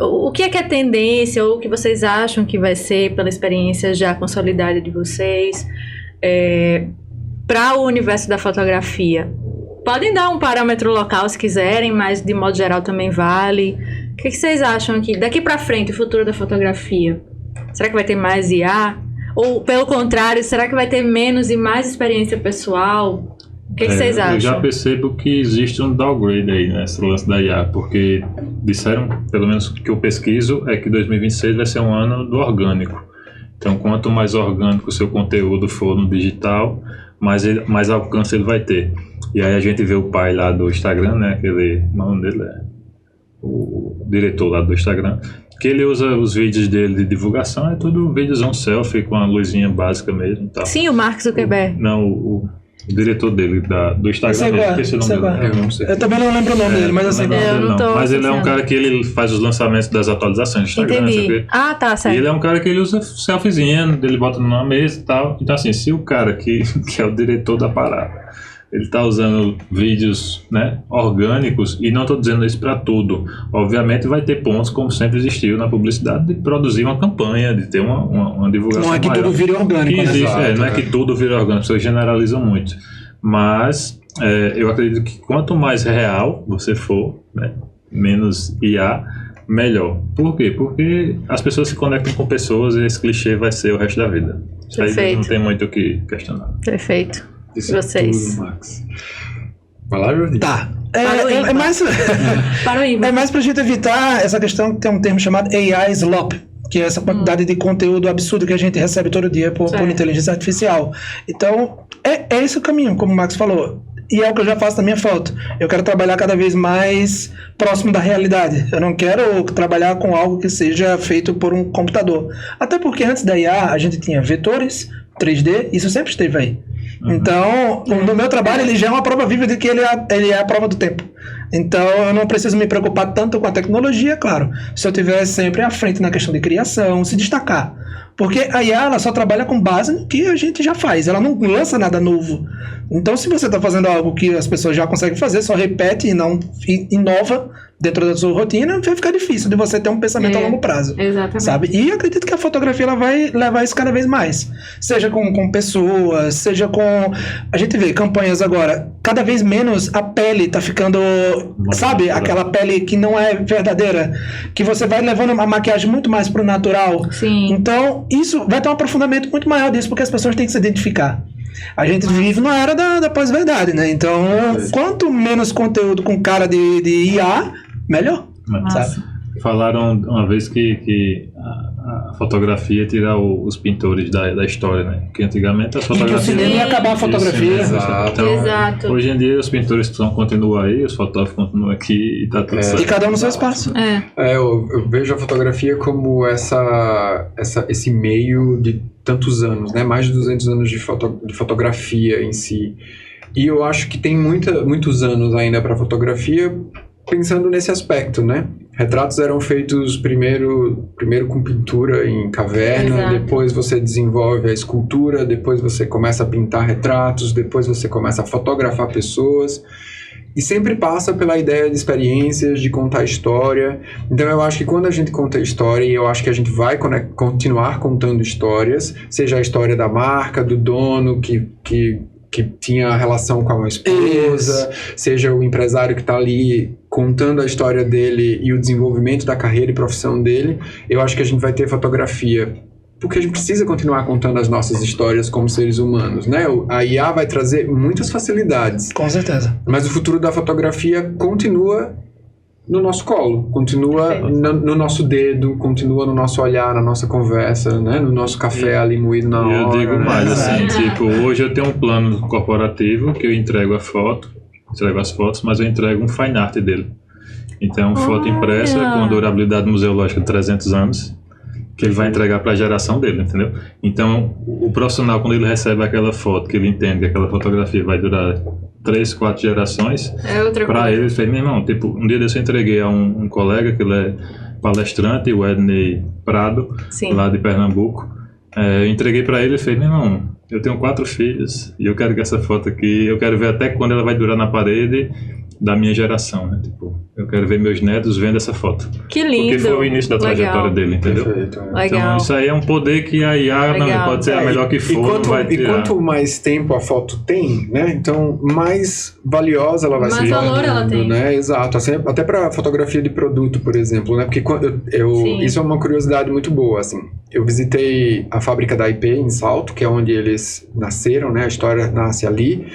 O que é tendência, ou o que vocês acham que vai ser, pela experiência já consolidada de vocês, para o universo da fotografia? Podem dar um parâmetro local se quiserem, mas de modo geral também vale. O que vocês acham aqui? Daqui para frente, o futuro da fotografia? Será que vai ter mais IA? Ou, pelo contrário, será que vai ter menos e mais experiência pessoal? O que vocês acham? Eu já percebo que existe um downgrade aí, né, esse lance da IA, porque disseram, pelo menos que eu pesquiso, é que 2026 vai ser um ano do orgânico. Então, quanto mais orgânico o seu conteúdo for no digital, mais alcance ele vai ter. E aí a gente vê o pai lá do Instagram, né, aquele, o nome dele é o diretor lá do Instagram, que ele usa os vídeos dele de divulgação, é tudo vídeozão selfie com a luzinha básica mesmo. Tal. Sim, o Mark Zuckerberg. O diretor dele, do Instagram, esqueci o nome dele. Eu também não lembro o nome dele, mas assim... Mas ele é um cara que ele faz os lançamentos das atualizações do Instagram. Entendi. Tá, certo. E ele é um cara que ele usa selfiezinha, ele bota numa mesa e tal. Então assim, se o cara que é o diretor da parada, ele está usando vídeos, né, orgânicos, e não estou dizendo isso para tudo. Obviamente vai ter pontos, como sempre existiu na publicidade, de produzir uma campanha, de ter uma divulgação. Não é que maior. Tudo vire orgânico. Não é que tudo vire orgânico, as pessoas generalizam muito. Mas eu acredito que quanto mais real você for, né, menos IA, melhor. Por quê? Porque as pessoas se conectam com pessoas e esse clichê vai ser o resto da vida. Isso aí não tem muito o que questionar. Perfeito. E vocês? Tudo, Max. Vai lá, Jordi. Tá. É mais pra gente evitar essa questão que tem um termo chamado AI slop, que é essa quantidade de conteúdo absurdo que a gente recebe todo dia por inteligência artificial. Então, é esse o caminho, como o Max falou. E é o que eu já faço na minha foto. Eu quero trabalhar cada vez mais próximo da realidade. Eu não quero trabalhar com algo que seja feito por um computador. Até porque antes da IA, a gente tinha vetores, 3D, isso sempre esteve aí. Então, no meu trabalho, ele já é uma prova viva de que ele é a prova do tempo. Então, eu não preciso me preocupar tanto com a tecnologia, claro. Se eu estiver sempre à frente na questão de criação, se destacar. Porque a IA, ela só trabalha com base no que a gente já faz. Ela não lança nada novo. Então, se você está fazendo algo que as pessoas já conseguem fazer, só repete e não inova dentro da sua rotina, vai ficar difícil de você ter um pensamento a longo prazo. Exatamente. Sabe? E eu acredito que a fotografia ela vai levar isso cada vez mais. Seja com pessoas, seja com... A gente vê campanhas agora, cada vez menos a pele tá ficando... Sabe? Aquela pele que não é verdadeira. Que você vai levando a maquiagem muito mais pro natural. Sim. Então, isso vai ter um aprofundamento muito maior disso, porque as pessoas têm que se identificar. A gente vive na era da pós-verdade, né? Então, quanto menos conteúdo com cara de IA, melhor. Sabe? Falaram uma vez que a fotografia tira os pintores da história, né? Porque antigamente as fotografias... E que o cinema ia acabar a fotografia. Exato. Então, Exato. Hoje em dia os pintores continuam aí, os fotógrafos continuam aqui e tá tudo certo. E cada um no seu espaço. Eu vejo a fotografia como esse meio de tantos anos, né? Mais de 200 anos de fotografia em si. E eu acho que tem muitos anos ainda para fotografia pensando nesse aspecto, né? Retratos eram feitos primeiro com pintura em caverna, Exato. Depois você desenvolve a escultura, depois você começa a pintar retratos, depois você começa a fotografar pessoas. E sempre passa pela ideia de experiências, de contar história. Então eu acho que quando a gente conta história, e eu acho que a gente vai continuar contando histórias, seja a história da marca, do dono que tinha relação com a esposa, seja o empresário que está ali contando a história dele e o desenvolvimento da carreira e profissão dele, eu acho que a gente vai ter fotografia. Porque a gente precisa continuar contando as nossas histórias como seres humanos, né? A IA vai trazer muitas facilidades. Com certeza. Mas o futuro da fotografia continua no nosso colo, continua no nosso dedo, continua no nosso olhar, na nossa conversa, né? No nosso café ali moído na hora. Eu digo mais, assim, Exato. tipo, hoje eu tenho um plano corporativo que eu entrego as fotos, mas eu entrego um fine art dele. Então, foto impressa com durabilidade museológica de 300 anos, que ele vai entregar para a geração dele, entendeu? Então, o profissional, quando ele recebe aquela foto, que ele entende que aquela fotografia vai durar 3, 4 gerações, para ele fez, meu irmão, tipo, um dia desse eu entreguei a um colega, que ele é palestrante, o Edney Prado, lá de Pernambuco. Eu entreguei para ele e fez, meu irmão, eu tenho 4 filhos e eu quero que essa foto aqui, eu quero ver até quando ela vai durar na parede da minha geração, né? Tipo, eu quero ver meus netos vendo essa foto. Que lindo. Porque foi o início da trajetória dele, entendeu? Perfeito. Legal. Então, isso aí é um poder que a IA não pode ser a melhor que for, não vai E tirar. quanto mais tempo a foto tem, né? Então, mais valiosa ela vai ser. Mais valor ela tem. Né? Exato. Assim, até para fotografia de produto, por exemplo, né? Porque isso é uma curiosidade muito boa, assim. Eu visitei a fábrica da IP em Salto, que é onde eles nasceram, né? A história nasce ali.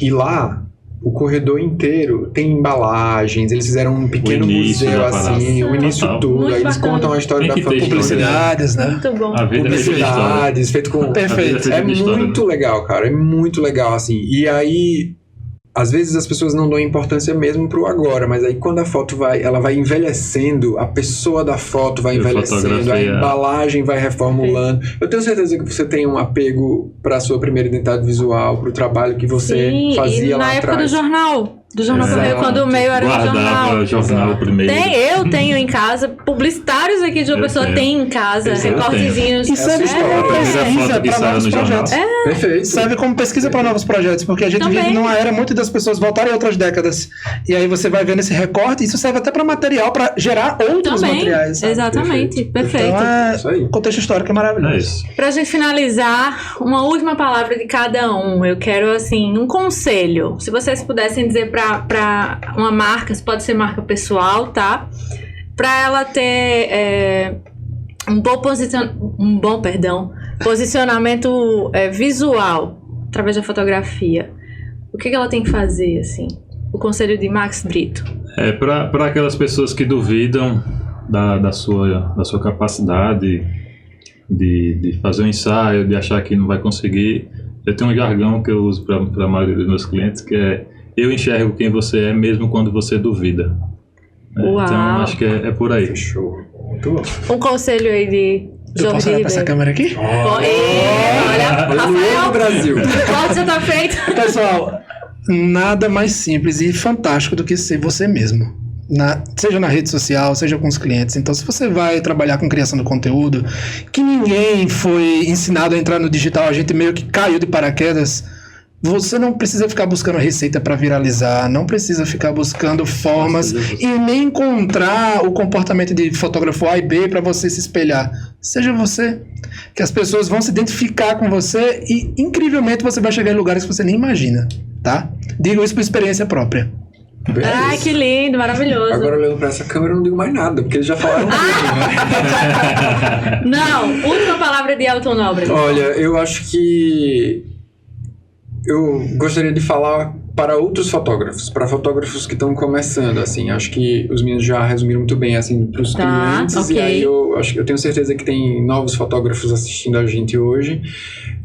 E lá, o corredor inteiro tem embalagens, eles fizeram um pequeno museu, assim, o início tudo. Aí eles contam a história da família. Publicidades, né? Muito bom. A vida Publicidades, feito com... Perfeito. É muito legal, cara. É muito legal, assim. E aí, às vezes as pessoas não dão importância mesmo pro agora, mas aí quando a foto ela vai envelhecendo, a pessoa da foto vai envelhecendo, a embalagem vai reformulando. Eu tenho certeza que você tem um apego pra sua primeira identidade visual, pro trabalho que você fazia lá atrás. Na época do jornal Correio, quando o meio era Guardava jornal primeiro. Eu tenho em casa, publicitários aqui de uma pessoa tem em casa, recortezinhos. E serve como pesquisa para novos projetos. Perfeito. Serve como pesquisa para novos projetos, porque a gente vive numa era muito das pessoas voltarem a outras décadas. E aí você vai vendo esse recorte, e isso serve até para material, para gerar outros materiais. Sabe? Exatamente, perfeito. Então, o contexto histórico é maravilhoso. É isso. Pra gente finalizar, uma última palavra de cada um. Eu quero, assim, um conselho. Se vocês pudessem dizer pra uma marca, pode ser marca pessoal, tá? Pra ela ter um bom posicionamento visual através da fotografia. O que ela tem que fazer, assim? O conselho de Max Brito. Para aquelas pessoas que duvidam da sua capacidade de fazer um ensaio, de achar que não vai conseguir, eu tenho um jargão que eu uso para a maioria dos meus clientes, que é: eu enxergo quem você é mesmo quando você duvida. Então, acho que é por aí. Fechou. Muito bom. Um conselho aí de Eu posso olhar pra essa câmera aqui? Olha, Rafael, Brasil. pode já tá feito. Pessoal, nada mais simples e fantástico do que ser você mesmo. Seja na rede social, seja com os clientes. Então, se você vai trabalhar com criação de conteúdo, que ninguém foi ensinado a entrar no digital, a gente meio que caiu de paraquedas, você não precisa ficar buscando receita para viralizar, não precisa ficar buscando formas e nem encontrar o comportamento de fotógrafo A e B para você se espelhar. Seja você, que as pessoas vão se identificar com você e, incrivelmente, você vai chegar em lugares que você nem imagina, tá? Digo isso por experiência própria. Ai, que lindo, maravilhoso. Agora, olhando pra essa câmera, eu não digo mais nada, porque eles já falaram tudo, né? Não, última palavra de Elton Nobre. Olha, eu acho que eu gostaria de falar para outros fotógrafos, para fotógrafos que estão começando, assim, acho que os meninos já resumiram muito bem, assim, para os clientes, okay. E aí eu tenho certeza que tem novos fotógrafos assistindo a gente hoje,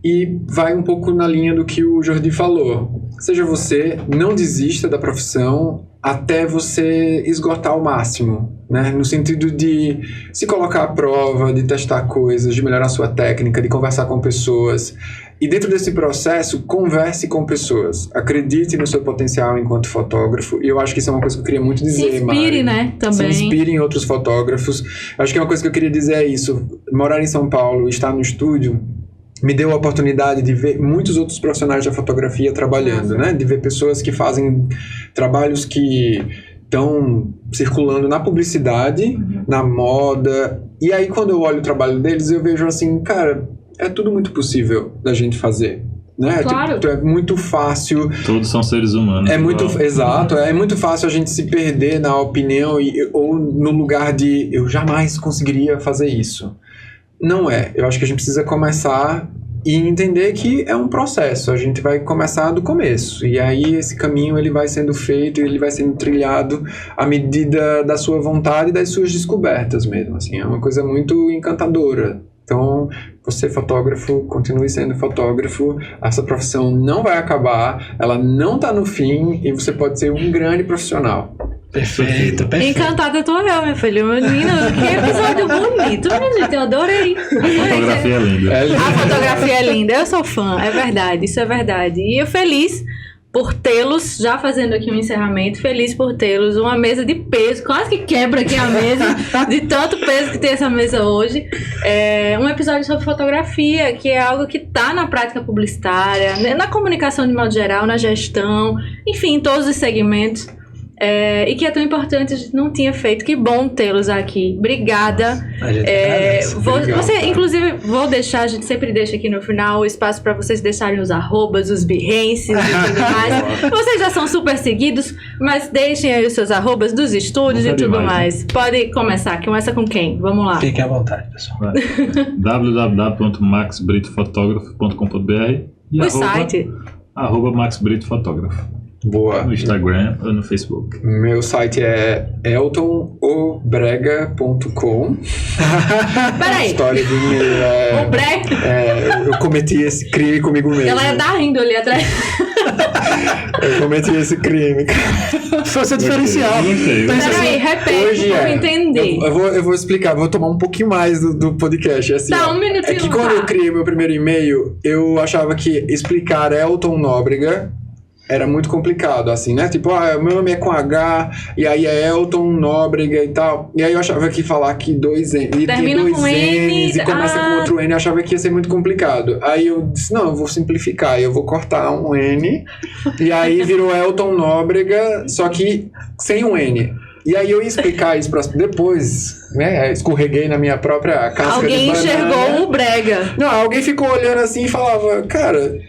e vai um pouco na linha do que o Jordi falou. Seja você, não desista da profissão até você esgotar ao máximo, né? No sentido de se colocar à prova, de testar coisas, de melhorar sua técnica, de conversar com pessoas. E dentro desse processo, converse com pessoas. Acredite no seu potencial enquanto fotógrafo. E eu acho que isso é uma coisa que eu queria muito dizer, se inspire, Mari, né? Também. Se inspire em outros fotógrafos. Acho que uma coisa que eu queria dizer é isso. Morar em São Paulo, estar no estúdio, me deu a oportunidade de ver muitos outros profissionais da fotografia trabalhando, né? De ver pessoas que fazem trabalhos que estão circulando na publicidade, na moda. E aí, quando eu olho o trabalho deles, eu vejo assim, cara, é tudo muito possível da gente fazer, né? Claro. É muito fácil. Todos são seres humanos. Exato. É muito fácil a gente se perder na opinião ou no lugar de eu jamais conseguiria fazer isso. Não é. Eu acho que a gente precisa começar e entender que é um processo. A gente vai começar do começo. E aí esse caminho ele vai sendo feito, ele vai sendo trilhado à medida da sua vontade e das suas descobertas mesmo. Assim, é uma coisa muito encantadora. Então, você fotógrafo, continue sendo fotógrafo. Essa profissão não vai acabar, ela não está no fim e você pode ser um grande profissional. Perfeito. Encantada tô eu, meu filho. Menino, que episódio bonito, minha gente. Eu adorei. A fotografia é linda. A fotografia é linda. Eu sou fã, é verdade. Isso é verdade. E eu feliz por tê-los, já fazendo aqui um encerramento, feliz por tê-los, uma mesa de peso, quase que quebra aqui a mesa, de tanto peso que tem essa mesa hoje. Um episódio sobre fotografia, que é algo que está na prática publicitária, na comunicação de modo geral, na gestão, enfim, em todos os segmentos. E que é tão importante, a gente não tinha feito. Que bom tê-los aqui. Obrigada. Inclusive, vou deixar, a gente sempre deixa aqui no final o espaço para vocês deixarem os arrobas, os Behance e tudo mais. Vocês já são super seguidos, mas deixem aí os seus arrobas dos estúdios e tudo mais. Pode começar. Começa com quem? Vamos lá. Fiquem à vontade, pessoal. www.maxbritofotógrafo.com.br e o site? @maxbritofotógrafo. Boa. No Instagram ou no Facebook. Meu site é eltonobrega.com. Peraí. A história do meu O Brega? Eu cometi esse crime comigo mesmo. Ela tá rindo ali atrás. Eu cometi esse crime. Foi seu diferencial. Peraí, repete pra eu entender. Eu vou explicar, vou tomar um pouquinho mais do podcast. Assim, tá, um minutinho. É que quando eu criei meu primeiro e-mail, eu achava que explicar Elton Nóbrega era muito complicado, assim, né? Tipo, meu nome é com H, e aí é Elton Nóbrega e tal. E aí eu achava que falar que dois N's, e termina dois com N's e começa com outro N, eu achava que ia ser muito complicado. Aí eu disse, não, eu vou simplificar, eu vou cortar um N, e aí virou Elton Nóbrega, só que sem um N. E aí eu ia explicar isso depois, né? Escorreguei na minha própria casca de banana. Alguém enxergou o Brega. Não, alguém ficou olhando assim e falava, cara...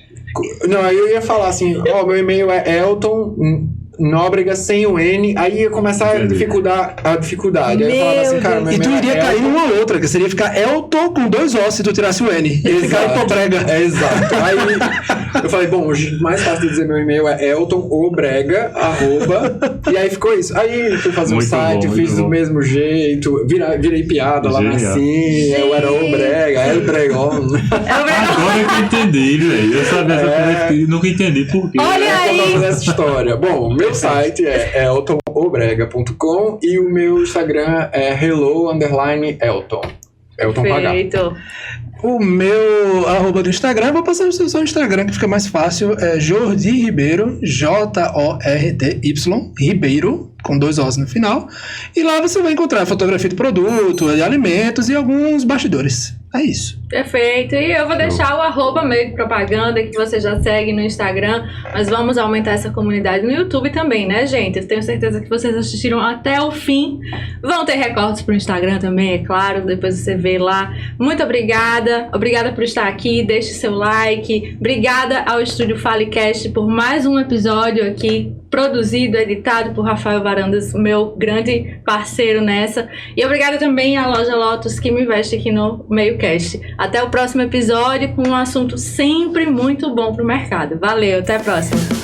Não, aí eu ia falar assim, meu e-mail é Elton Nóbrega sem o N, aí ia começar a dificuldade. Aí eu falava assim, cara, meu e tu iria cair numa outra, que seria ficar Elton com 2 O se tu tirasse o N. Ia ficar Elton Brega. Exato. Aí eu falei, bom, o mais fácil de dizer meu e-mail é eltonobrega, @ e aí ficou isso. Aí fui fazer um site, fiz do mesmo jeito, virei piada lá assim, eu era o Brega, El Bregon. Agora eu entendi, velho. Eu sabia nunca entendi por quê. Olha aí! Essa história. Bom, meu site é eltonobrega.com e o meu Instagram é hello_Elton. Elton Perfeito. O meu @ do Instagram, vou passar o seu Instagram que fica mais fácil, é Jordi Ribeiro, JORDY, Ribeiro, com 2 Os no final. E lá você vai encontrar fotografia de produto, de alimentos e alguns bastidores. É isso. Perfeito. E eu vou deixar o @ meio de propaganda que você já segue no Instagram, mas vamos aumentar essa comunidade no YouTube também, né, gente? Eu tenho certeza que vocês assistiram até o fim. Vão ter recortes pro Instagram também, é claro, depois você vê lá. Muito obrigada. Obrigada por estar aqui. Deixe seu like. Obrigada ao Estúdio FaliCast por mais um episódio aqui, produzido, editado por Rafael Varandas, meu grande parceiro nessa. E obrigada também à Loja Lotus, que me investe aqui no MeioCast. Até o próximo episódio com um assunto sempre muito bom pro mercado. Valeu, até a próxima.